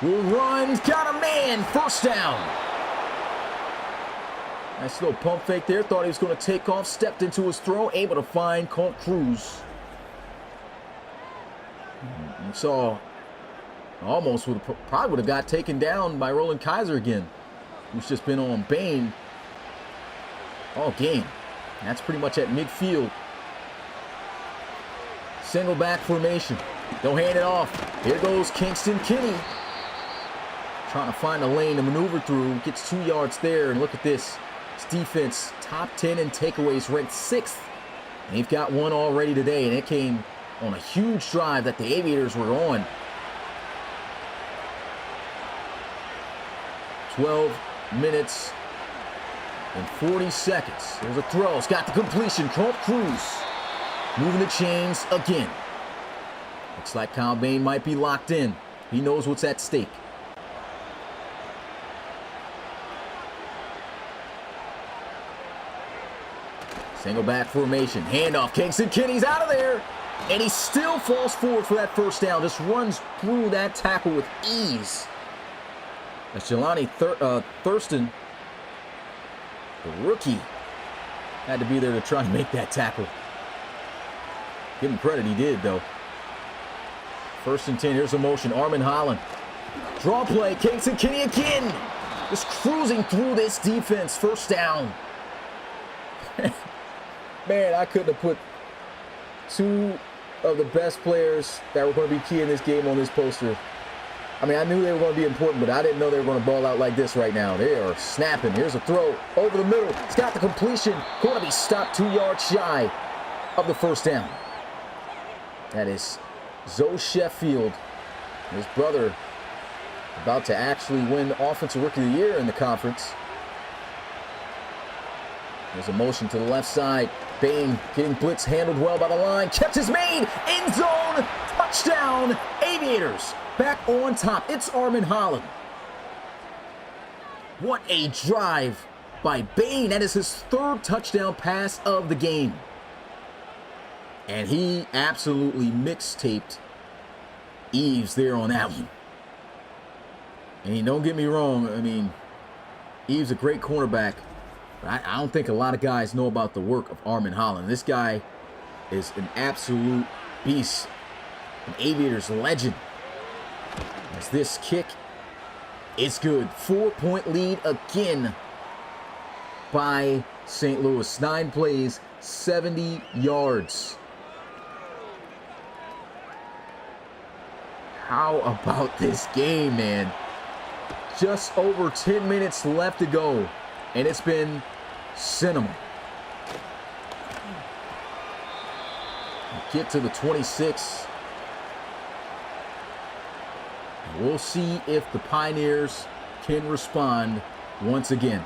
Will run. Got a man. First down. Nice little pump fake there. Thought he was going to take off. Stepped into his throw. Able to find Colt Cruz. You saw almost probably would have got taken down by Roland Kaiser again, who's just been on Bain all game. That's pretty much at midfield. Single back formation. Don't hand it off. Here goes Kingston Kinney. Trying to find a lane to maneuver through. Gets 2 yards there. And look at this. It's defense, top 10 in takeaways, ranked 6th. And they've got one already today. And it came on a huge drive that the Aviators were on. 12 minutes and 40 seconds. There's a throw. It's got the completion. Colt Cruz moving the chains again. Looks like Kyle Bain might be locked in. He knows what's at stake. Single back formation. Handoff. Kingston Kinney's out of there. And he still falls forward for that first down. Just runs through that tackle with ease. That's Jelani Thurston, the rookie, had to be there to try and make that tackle. Give him credit, he did, though. 1st and 10, here's a motion. Armin Holland. Draw play, Kingston Kinney again. Just cruising through this defense. First down. Man, I couldn't have put 2 of the best players that were going to be key in this game on this poster. I mean, I knew they were going to be important, but I didn't know they were going to ball out like this right now. They are snapping. Here's a throw over the middle. It's got the completion. Going to be stopped 2 yards shy of the first down. That is Zoe Sheffield, his brother, about to actually win Offensive Rookie of the Year in the conference. There's a motion to the left side. Bain getting blitz, handled well by the line. Catch is made. End zone. Touchdown. Aviators back on top. It's Armin Holland. What a drive by Bain. That is his 3rd touchdown pass of the game. And he absolutely mixtaped Eves there on that one. And don't get me wrong, I mean, Eves a great cornerback. But I don't think a lot of guys know about the work of Armin Holland. This guy is an absolute beast. An Aviators legend. As this kick is good. 4-point lead again by St. Louis. 9 plays, 70 yards. How about this game, man? Just over 10 minutes left to go, and it's been cinema. Get to the 26. We'll see if the Pioneers can respond once again.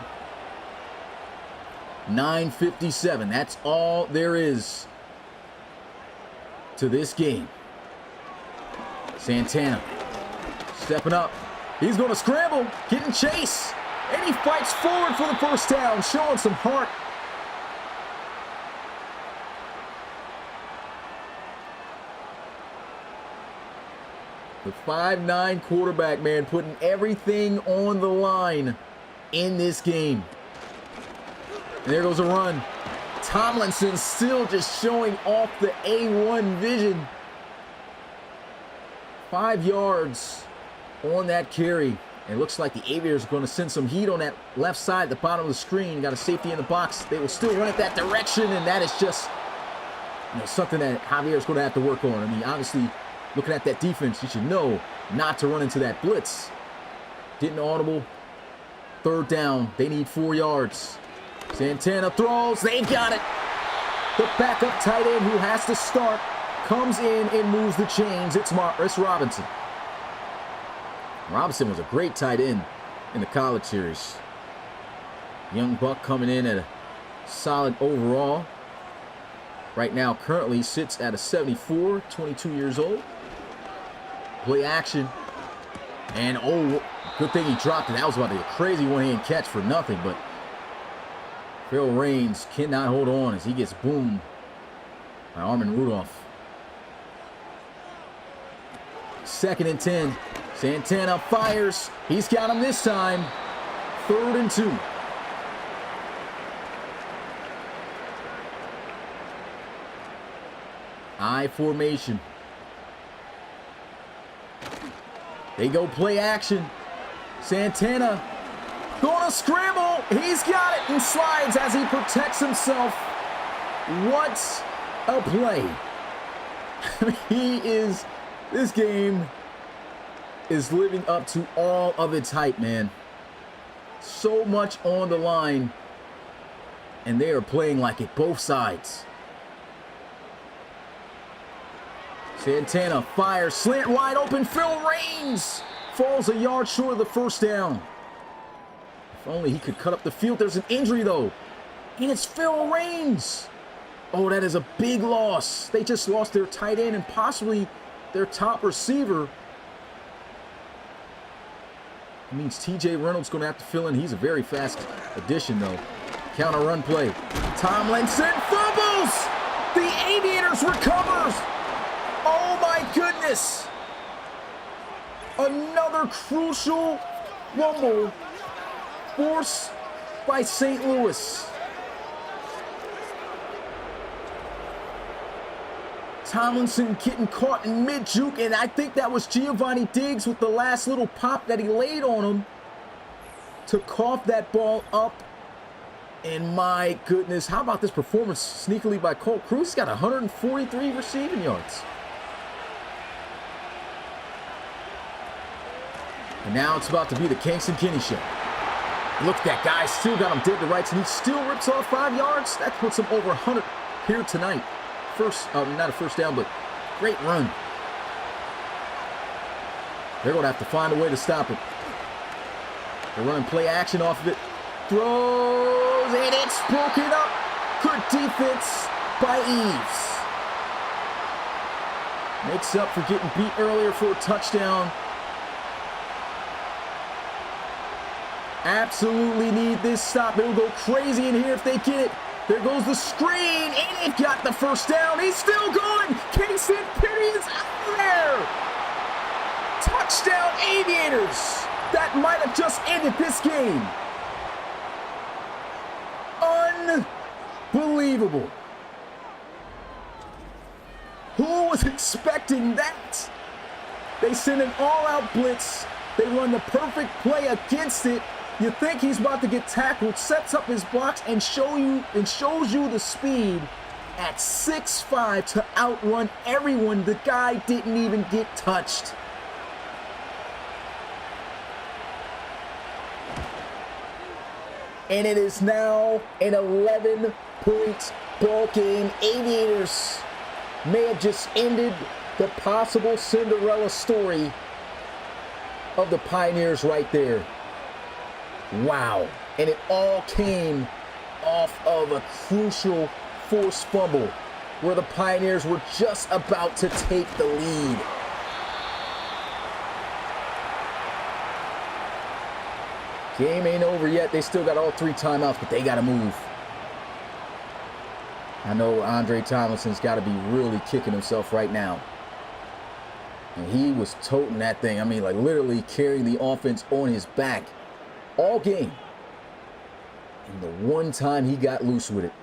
9:57. That's all there is to this game. Santana stepping up. He's going to scramble, getting chase, and he fights forward for the first down, showing some heart. The 5'9" quarterback, man, putting everything on the line in this game. And there goes a run. Tomlinson still just showing off the A1 vision. 5 yards on that carry. And it looks like the Aviators are going to send some heat on that left side, the bottom of the screen. Got a safety in the box. They will still run it that direction, and that is just something that Javier's going to have to work on. I mean, obviously, looking at that defense, you should know not to run into that blitz. Getting audible. 3rd down. They need 4 yards. Santana throws. They got it. The backup tight end who has to start comes in and moves the chains. It's Robinson. Robinson was a great tight end in the college series. Young buck coming in at a solid overall. Right now, currently sits at a 74, 22 years old. Play action. And, oh, good thing he dropped it. That was about to be a crazy one-hand catch for nothing, but Phil Raines cannot hold on as he gets boomed by Armin Rudolph. 2nd and 10. Santana fires. He's got him this time. 3rd and 2. I formation. They go play action. Santana gonna scramble. He's got it and slides as he protects himself. What a play. This game is living up to all of its hype, man. So much on the line, and they are playing like it, both sides. Santana fires, slant wide open, Phil Raines falls a yard short of the first down. If only he could cut up the field. There's an injury, though, and it's Phil Raines. Oh, that is a big loss. They just lost their tight end and possibly their top receiver. It means TJ Reynolds going to have to fill in. He's a very fast addition, though. Counter run play. Tomlinson fumbles. The Aviators recovers. Oh, my goodness. Another crucial fumble forced by St. Louis. Tomlinson getting caught in mid-juke, and I think that was Giovanni Diggs with the last little pop that he laid on him to cough that ball up. And my goodness, how about this performance sneakily by Colt Cruz? He's got 143 receiving yards. And now it's about to be the Kingston Kinney show. Look, that guy still got him dead to rights, and he still rips off 5 yards. That puts him over 100 here tonight. Not a first down, but great run. They're going to have to find a way to stop it. They're running play action off of it. Throws, and it's broken up. Good defense by Eves. Makes up for getting beat earlier for a touchdown. Absolutely need this stop. It'll go crazy in here if they get it. There goes the screen, and they've got the first down. He's still going. Kingston Kinney is out there. Touchdown, Aviators. That might have just ended this game. Unbelievable. Who was expecting that? They send an all-out blitz. They run the perfect play against it. You think he's about to get tackled, sets up his blocks, and shows you the speed at 6'5" to outrun everyone. The guy didn't even get touched. And it is now an 11-point ball game. Aviators may have just ended the possible Cinderella story of the Pioneers right there. Wow. And it all came off of a crucial forced fumble where the Pioneers were just about to take the lead. Game ain't over yet. They still got all 3 timeouts, but they got to move. I know Andre Tomlinson's got to be really kicking himself right now. And he was toting that thing. I mean, like literally carrying the offense on his back all game. And the one time he got loose with it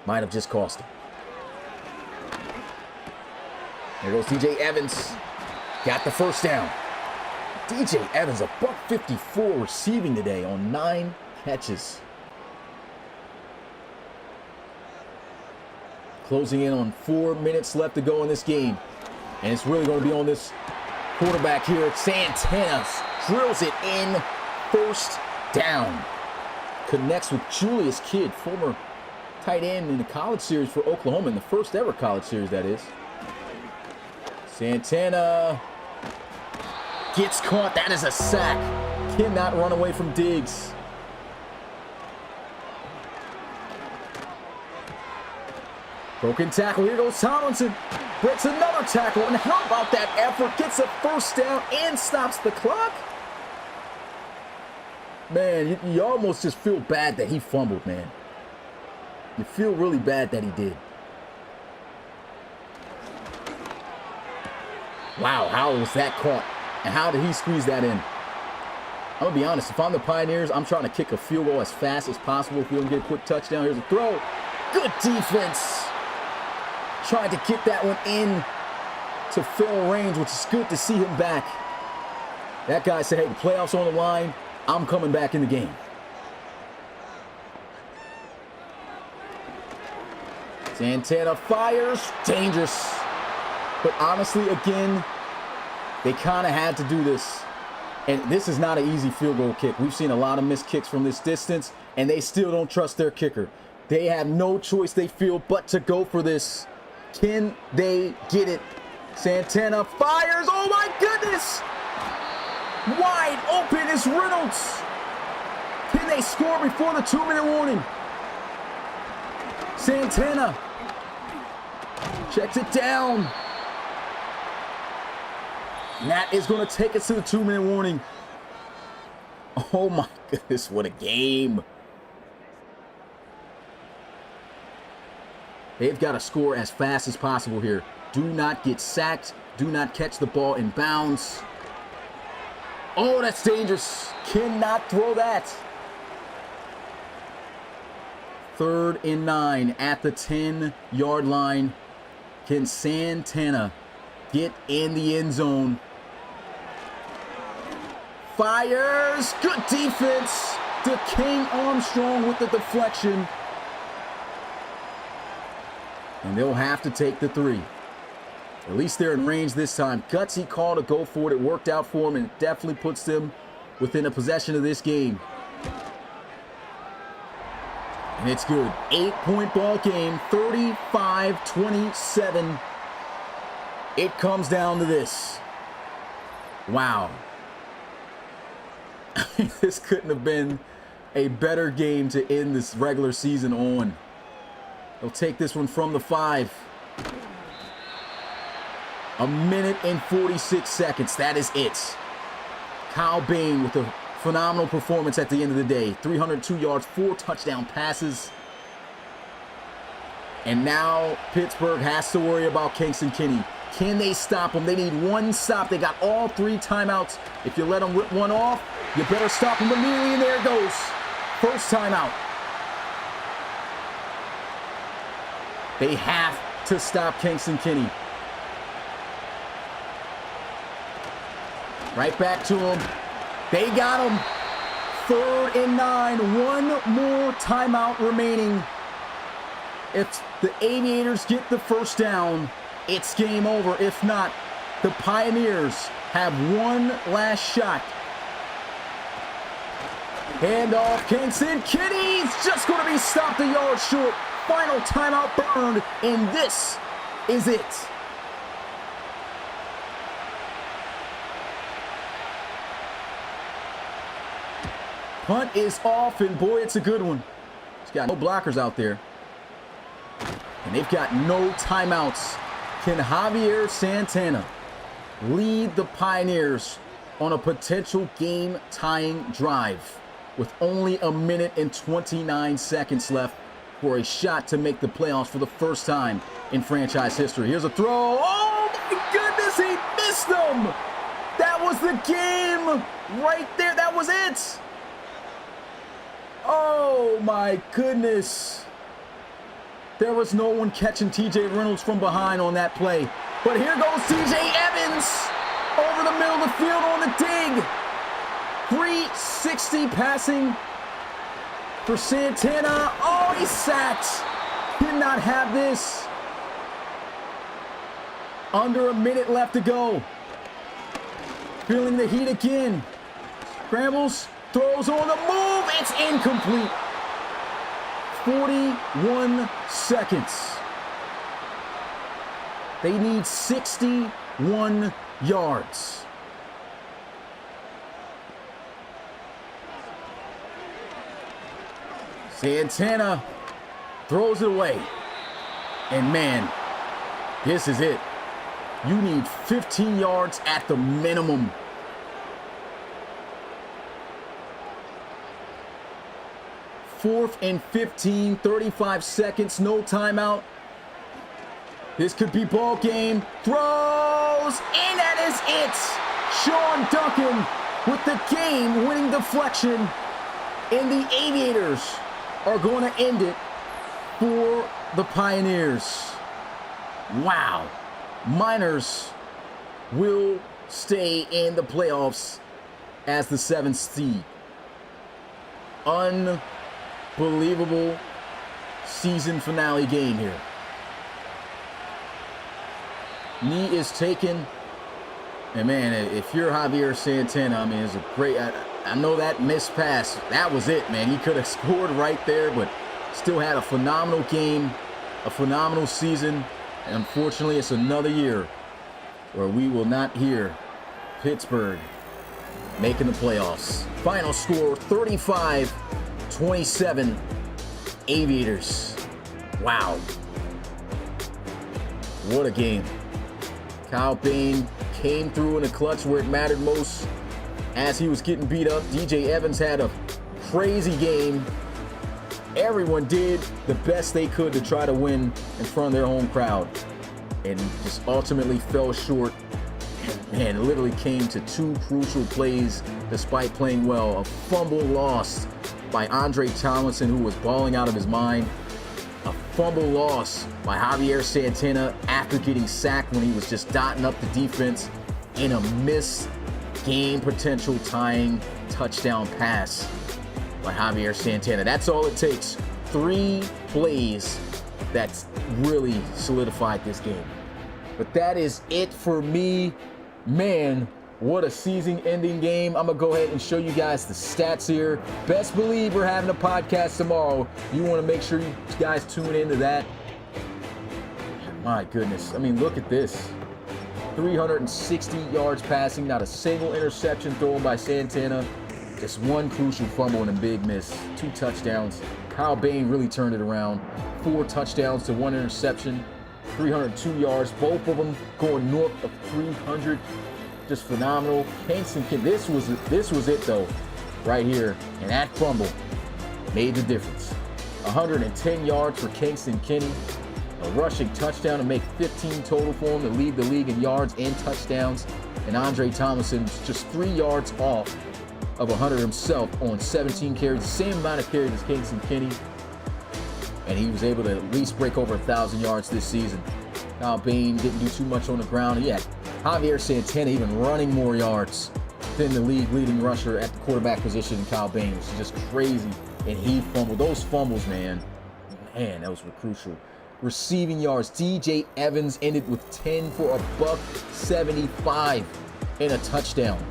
might have just cost him. There goes DJ Evans. Got the first down. DJ Evans, a $154 receiving today on 9 catches. Closing in on 4 minutes left to go in this game. And it's really going to be on this quarterback here. Santana drills it in. First down. Connects with Julius Kidd, former tight end in the college series for Oklahoma, in the first ever college series, that is. Santana gets caught. That is a sack. Cannot run away from Diggs. Broken tackle. Here goes Tomlinson. Breaks another tackle. And how about that effort? Gets a first down and stops the clock. Man, you almost just feel bad that he fumbled, man. You feel really bad that he did. Wow, how was that caught? And how did he squeeze that in? I'm going to be honest. If I'm the Pioneers, I'm trying to kick a field goal as fast as possible. If we don't get a quick touchdown, here's a throw. Good defense. Tried to get that one in to fill range, which is good to see him back. That guy said, hey, the playoffs on the line. I'm coming back in the game. Santana fires. Dangerous. But honestly, again, they kind of had to do this. And this is not an easy field goal kick. We've seen a lot of missed kicks from this distance, and they still don't trust their kicker. They have no choice, they feel, but to go for this. Can they get it? Santana fires. Oh, my goodness. Wide open is Reynolds. Can they score before the 2-minute warning? Santana checks it down. And that is going to take us to the 2-minute warning. Oh my goodness, what a game. They've got to score as fast as possible here. Do not get sacked. Do not catch the ball in bounds. Oh, that's dangerous. Cannot throw that. 3rd and 9 at the 10-yard line. Can Santana get in the end zone? Fires. Good defense. DeKane Armstrong with the deflection. And they'll have to take the 3. At least they're in range this time. Gutsy call to go for it. It worked out for them, and it definitely puts them within a possession of this game. And it's good. 8-point ball game, 35-27. It comes down to this. Wow. This couldn't have been a better game to end this regular season on. They'll take this one from the 5. 1 minute and 46 seconds. That is it. Kyle Bain with a phenomenal performance at the end of the day. 302 yards, 4 touchdown passes. And now Pittsburgh has to worry about Kingston Kinney. Can they stop him? They need one stop. They got all 3 timeouts. If you let them rip one off, you better stop him immediately. And there it goes. First timeout. They have to stop Kingston Kinney. Right back to him. They got him. 3rd and 9. One more timeout remaining. If the Aviators get the first down, it's game over. If not, the Pioneers have one last shot Handoff, Kingston. Kitty's just going to be stopped a yard short. Final timeout burned, and this is it. Punt is off, and boy, it's a good one. He's got no blockers out there. And they've got no timeouts. Can Javier Santana lead the Pioneers on a potential game-tying drive with only a minute and 29 seconds left for a shot to make the playoffs for the first time in franchise history? Here's a throw. Oh, my goodness, he missed them. That was the game right there. That was it. Oh, my goodness. There was no one catching T.J. Reynolds from behind on that play. But here goes T.J. Evans over the middle of the field on the dig. 360 passing for Santana. Oh, he's sacked. Did not have this. Under a minute left to go. Feeling the heat again. Scrambles, throws on the move. It's incomplete. 41 seconds. They need 61 yards. Santana throws it away. And man, this is it. You need 15 yards at the minimum. Fourth and 15, 35 seconds, no timeout. This could be ball game. Throws, and that is it. Sean Duncan with the game-winning deflection. And the Aviators are going to end it for the Pioneers. Wow. Miners will stay in the playoffs as the 7th seed. Unbelievable season finale game here. Knee is taken. And man, if you're Javier Santana, I mean, it's a great, I know that missed pass, that was it, man. He could have scored right there, but still had a phenomenal game, a phenomenal season. And unfortunately, it's another year where we will not hear Pittsburgh making the playoffs. Final score, 35-27, Aviators. Wow. What a game. Kyle Bain came through in a clutch where it mattered most as he was getting beat up. DJ Evans had a crazy game. Everyone did the best they could to try to win in front of their home crowd and just ultimately fell short. Man, it literally came to two crucial plays despite playing well. A fumble lost by Andre Tomlinson, who was balling out of his mind. A fumble loss by Javier Santana after getting sacked when he was just dotting up the defense. And a missed game potential tying touchdown pass by Javier Santana. That's all it takes. 3 plays that's really solidified this game. But that is it for me. Man, what a season-ending game. I'm going to go ahead and show you guys the stats here. Best believe we're having a podcast tomorrow. You want to make sure you guys tune into that. My goodness. I mean, look at this. 360 yards passing, not a single interception thrown by Santana. Just one crucial fumble and a big miss. 2 touchdowns. Kyle Bain really turned it around. 4 touchdowns to 1 interception. 302 yards. Both of them going north of 300. Just phenomenal. Kingston, this was it though, right here. And that fumble made the difference. 110 yards for Kingston Kinney. A rushing touchdown to make 15 total for him to lead the league in yards and touchdowns. And Andre Tomlinson was just 3 yards off of 100 himself on 17 carries, the same amount of carries as Kingston Kinney. And he was able to at least break over 1,000 yards this season. Kyle Bain didn't do too much on the ground. He had Javier Santana even running more yards than the league leading rusher at the quarterback position, Kyle Bain, which is just crazy. And he fumbled. Those fumbles, man, those were crucial. Receiving yards, DJ Evans ended with 10 for $175 and a touchdown.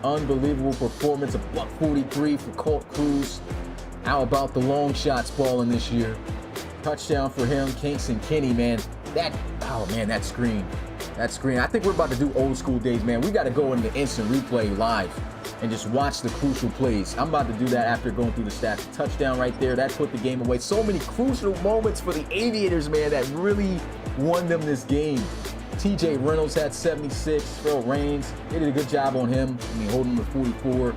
unbelievable performance, a $143 for Colt Cruz. How about the long shots balling this year? Touchdown for him. Kingston Kenny, man. That screen. That screen. I think we're about to do old school days, man. We got to go into instant replay live and just watch the crucial plays. I'm about to do that after going through the stats. Touchdown right there. That put the game away. So many crucial moments for the Aviators, man, that really won them this game. TJ Reynolds had 76. Phil Raines, they did a good job on him. I mean, holding him to 44.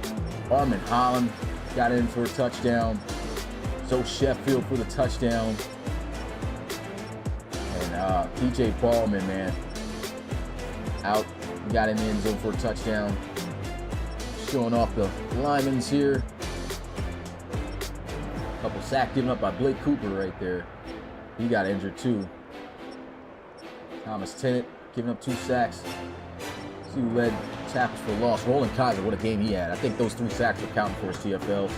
Armin Holland got in for a touchdown. Zoe Sheffield for the touchdown. And PJ Ballman, man, out. Got in the end zone for a touchdown. Showing off the linemen's here. Couple sacks given up by Blake Cooper right there. He got injured too. Thomas Tennant giving up 2 sacks. See who led tackles for loss. Roland Kaiser, what a game he had. I think those 3 sacks were counting for his TFLs.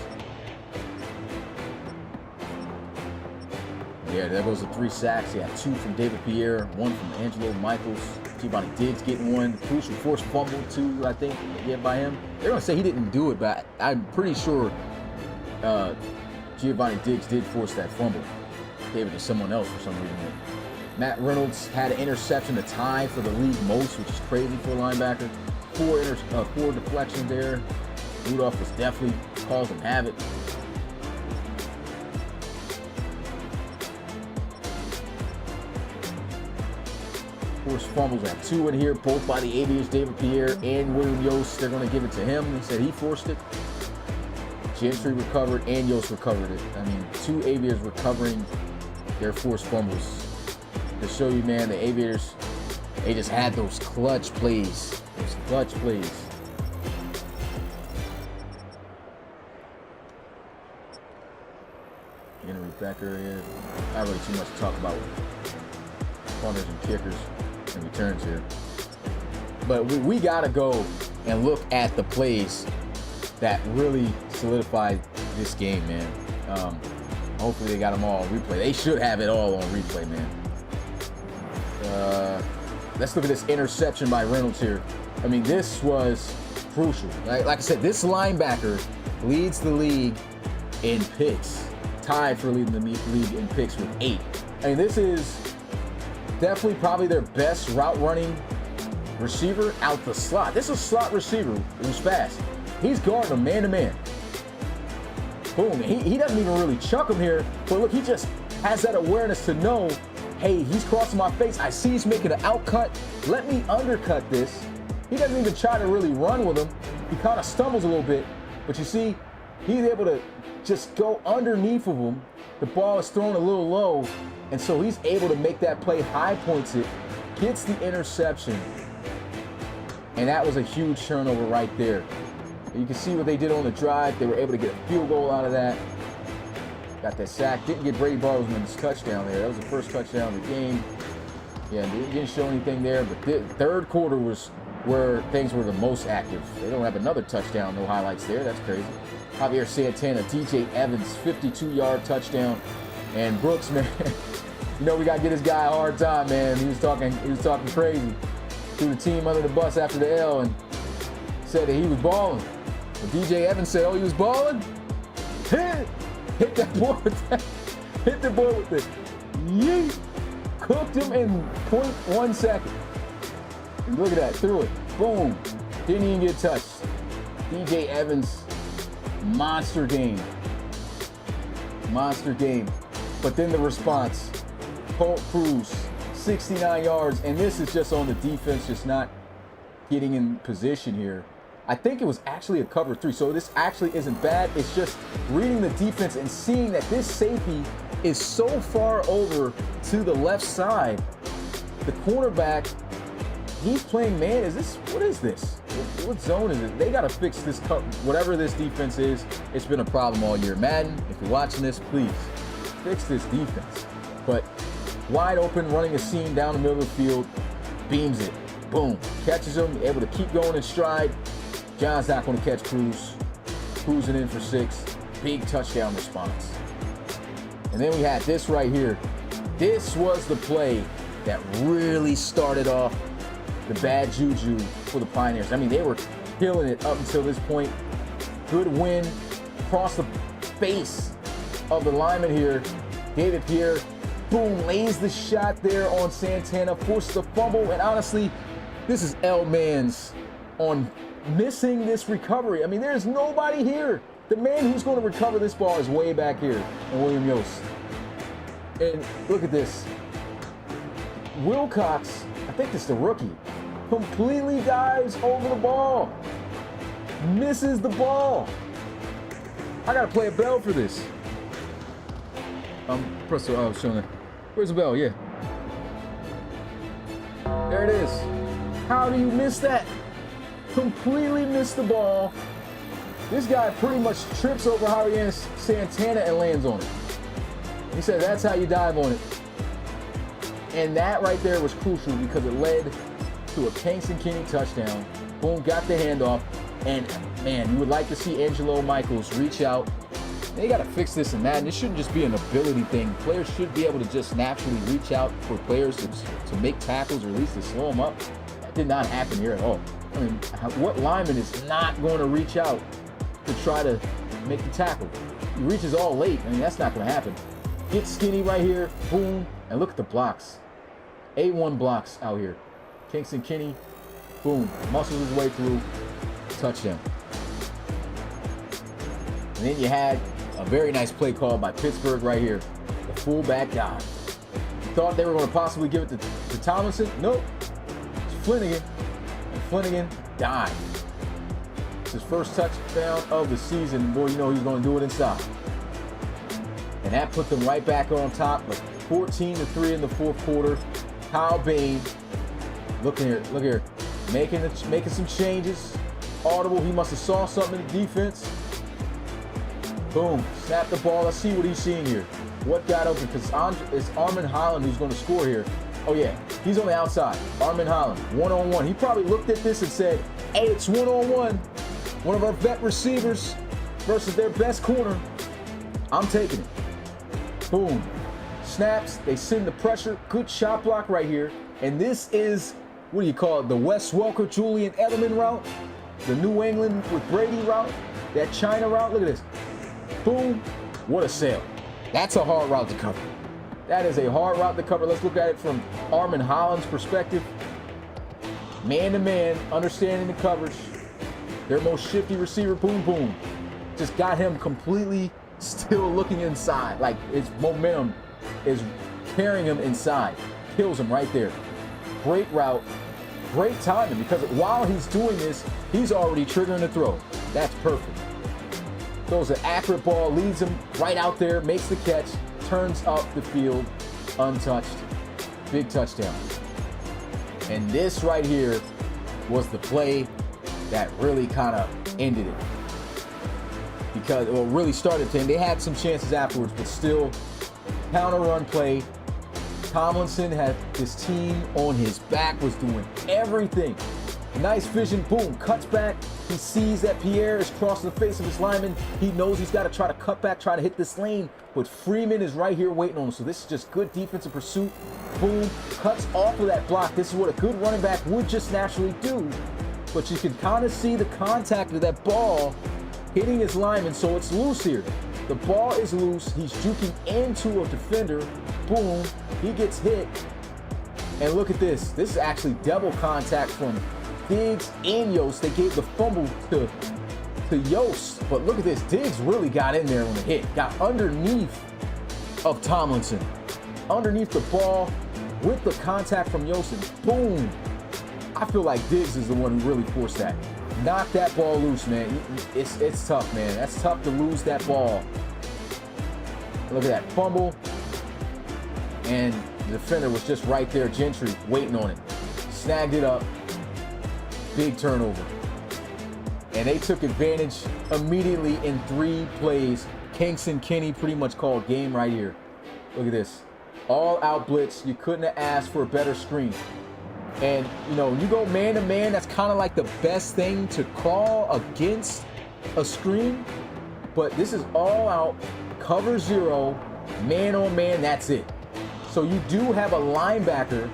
Yeah, there goes the 3 sacks. He had 2 from David Pierre, 1 from Angelo Michaels. Giovanni Diggs getting 1. Crucial forced fumble too, I think, by him. They're going to say he didn't do it, but I'm pretty sure Giovanni Diggs did force that fumble. Gave it to someone else for some reason. Matt Reynolds had an interception to tie for the league most, which is crazy for a linebacker. 4 deflections there. Rudolph was definitely causing havoc. Forced fumbles. We have 2 in here, both by the Aviators, David Pierre and William Yost. They're going to give it to him. He said he forced it. Gentry recovered and Yost recovered it. I mean, 2 Aviators recovering their forced fumbles. To show you, man, the Aviators, they just had those clutch plays. Those clutch plays. Henry Becker here. Not really too much to talk about punters and kickers and returns here. But we got to go and look at the plays that really solidified this game, man. Hopefully they got them all on replay. They should have it all on replay, man. Let's look at this interception by Reynolds here. I mean, this was crucial. Like I said, this linebacker leads the league in picks. Tied for leading the league in picks with 8. I mean, this is definitely probably their best route running receiver out the slot. This is a slot receiver who's fast. He's guarding him man to man. Boom. He doesn't even really chuck him here, but look, he just has that awareness to know, hey, he's crossing my face. I see he's making an outcut. Let me undercut this. He doesn't even try to really run with him. He kind of stumbles a little bit, but you see, he's able to just go underneath of him. The ball is thrown a little low, and so he's able to make that play, high points it, gets the interception, and that was a huge turnover right there. You can see what they did on the drive. They were able to get a field goal out of that. Got that sack. Didn't get Brady Bartleman's touchdown there. That was the first touchdown of the game. Yeah, didn't show anything there, but the third quarter was where things were the most active. They don't have another touchdown, no highlights there. That's crazy. Javier Santana, DJ Evans, 52-yard touchdown. And Brooks, man, you know we got to get this guy a hard time, man. He was talking crazy. Threw the team under the bus after the L and said that he was balling. But DJ Evans said, oh, he was balling? Hit that boy with that. Hit the boy with it. Yeet. Cooked him in 0.1 second. And look at that, threw it. Boom. Didn't even get touched. DJ Evans, monster game. Monster game. But then the response. Colt Cruz, 69 yards. And this is just on the defense, just not getting in position here. I think it was actually a cover 3, so this actually isn't bad. It's just reading the defense and seeing that this safety is so far over to the left side. The cornerback, he's playing man. What is this? What zone is it? They got to fix this, whatever this defense is. It's been a problem all year. Madden, if you're watching this, please fix this defense. But wide open, running a seam down the middle of the field, beams it. Boom. Catches him, able to keep going in stride. John's not going to catch Cruz. Cruising in for 6. Big touchdown response. And then we had this right here. This was the play that really started off the bad juju for the Pioneers. I mean, they were killing it up until this point. Good win across the face of the lineman here. David Pierre, boom, lays the shot there on Santana, forces the fumble, and honestly, this is L-Man's on missing this recovery. I mean, there's nobody here. The man who's going to recover this ball is way back here, and William Yost. And look at this. Wilcox, I think it's the rookie, completely dives over the ball. Misses the ball. I gotta play a bell for this. Press the, showing it. Where's the bell? Yeah. There it is. How do you miss that? Completely missed the ball. This guy pretty much trips over Javier Santana and lands on it. He said that's how you dive on it. And that right there was crucial because it led to a Kingston Kinney touchdown. Boom, got the handoff. And man, you would like to see Angelo Michaels reach out. They got to fix this in Madden. This shouldn't just be an ability thing. Players should be able to just naturally reach out for players to make tackles or at least to slow them up. That did not happen here at all. I mean, what lineman is not going to reach out to try to make the tackle? He reaches all late. I mean, that's not going to happen. Get Skinny right here. Boom. And look at the blocks. A1 blocks out here. Kingston Kinney. Boom. Muscles his way through. Touchdown. And then you had a very nice play call by Pittsburgh right here. The fullback dive. You thought they were going to possibly give it to Tomlinson? Nope. It's Flanagan. And Flanagan dived. It's his first touchdown of the season. Boy, you know he's going to do it in style. And that put them right back on top. Like 14-3 in the fourth quarter. Kyle Bain. Look here. Look here. Making some changes. Audible. He must have saw something in the defense. Boom. Snap the ball. Let's see what he's seeing here. What got open? Because it's Armin Holland who's going to score here. Oh, yeah. He's on the outside. Armin Holland. One-on-one. He probably looked at this and said, hey, it's one-on-one. One of our vet receivers versus their best corner. I'm taking it. Boom. Snaps. They send the pressure. Good shot block right here. And this is, what do you call it? The Wes Welker, Julian Edelman route. The New England with Brady route. That China route. Look at this. Boom. What a sail. That's a hard route to cover. That is a hard route to cover. Let's look at it from Armin Holland's perspective. Man-to-man, understanding the coverage. Their most shifty receiver, boom, boom. Just got him completely still looking inside. Like his momentum is carrying him inside. Kills him right there. Great route. Great timing because while he's doing this, he's already triggering the throw. That's perfect. Throws an accurate ball, leads him right out there, makes the catch, turns up the field, untouched. Big touchdown. And this right here was the play that really kind of ended it. Because, well, really started to end. They had some chances afterwards, but still, counter run play. Tomlinson had his team on his back, was doing everything. Nice vision, boom, cuts back. He sees that Pierre is crossing the face of his lineman. He knows he's got to try to cut back, try to hit this lane, but Freeman is right here waiting on him. So this is just good defensive pursuit. Boom, cuts off of that block. This is what a good running back would just naturally do. But you can kind of see the contact of that ball hitting his lineman, so it's loose here. The ball is loose. He's juking into a defender. Boom, he gets hit. And look at this. This is actually double contact from Diggs and Yost. They gave the fumble to Yost. But look at this. Diggs really got in there when it hit. Got underneath of Tomlinson. Underneath the ball with the contact from Yost. And boom. I feel like Diggs is the one who really forced that. Knock that ball loose, man. It's tough, man. That's tough to lose that ball. Look at that fumble. And the defender was just right there, Gentry, waiting on it. Snagged it up. Big turnover. And they took advantage immediately in 3 plays. Kingston Kinney pretty much called game right here. Look at this. All out blitz. You couldn't have asked for a better screen. And, you know, when you go man-to-man, that's kind of like the best thing to call against a screen. But this is all out, cover 0, man-on-man, that's it. So you do have a linebacker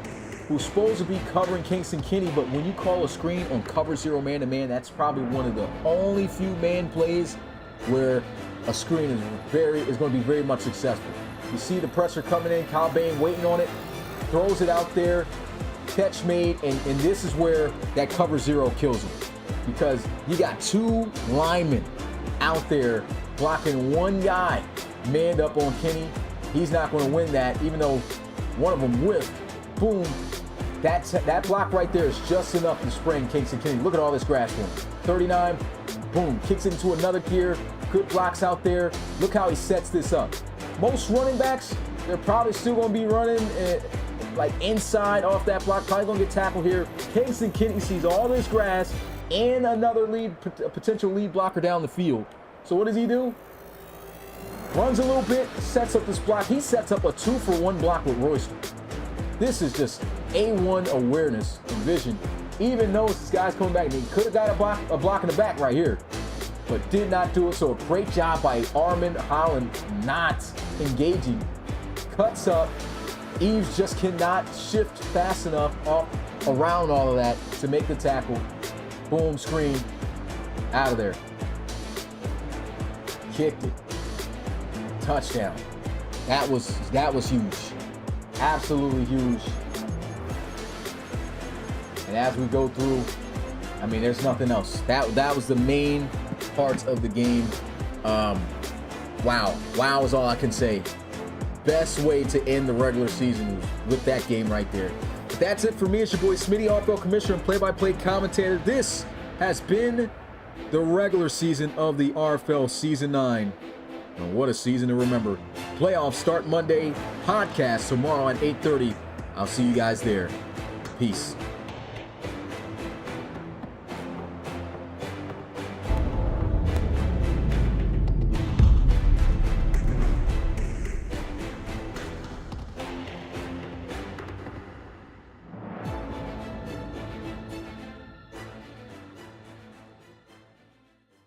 who's supposed to be covering Kingston Kinney, but when you call a screen on cover zero man-to-man, that's probably one of the only few man plays where a screen is going to be very much successful. You see the pressure coming in, Kyle Bain waiting on it, throws it out there, catch made, and this is where that cover zero kills him. Because you got two linemen out there blocking one guy manned up on Kinney. He's not going to win that, even though one of them whiffed. Boom. That block right there is just enough to spring Kingston Kinney. Look at all this grass for him. 39, boom, kicks it into another gear. Good blocks out there. Look how he sets this up. Most running backs, they're probably still going to be running like inside off that block. Probably going to get tackled here. Kingston Kinney sees all this grass and another potential lead blocker down the field. So what does he do? Runs a little bit, sets up this block. He sets up a 2-for-1 block with Royster. This is just A1 awareness and vision. Even knows this guy's coming back. And he could have got a block in the back right here, but did not do it. So a great job by Armand Holland not engaging. Cuts up. Eves just cannot shift fast enough around all of that to make the tackle. Boom, screen, out of there. Kicked it. Touchdown. That was huge. Absolutely huge. And as we go through, I mean, there's nothing else. That was the main parts of the game. Wow is all I can say. Best way to end the regular season was with that game right there. But that's it for me. It's your boy Smitty, RFL Commissioner and play-by-play commentator. This has been the regular season of the RFL Season 9. And what a season to remember. Playoffs start Monday. Podcast tomorrow at 8:30. I'll see you guys there. Peace.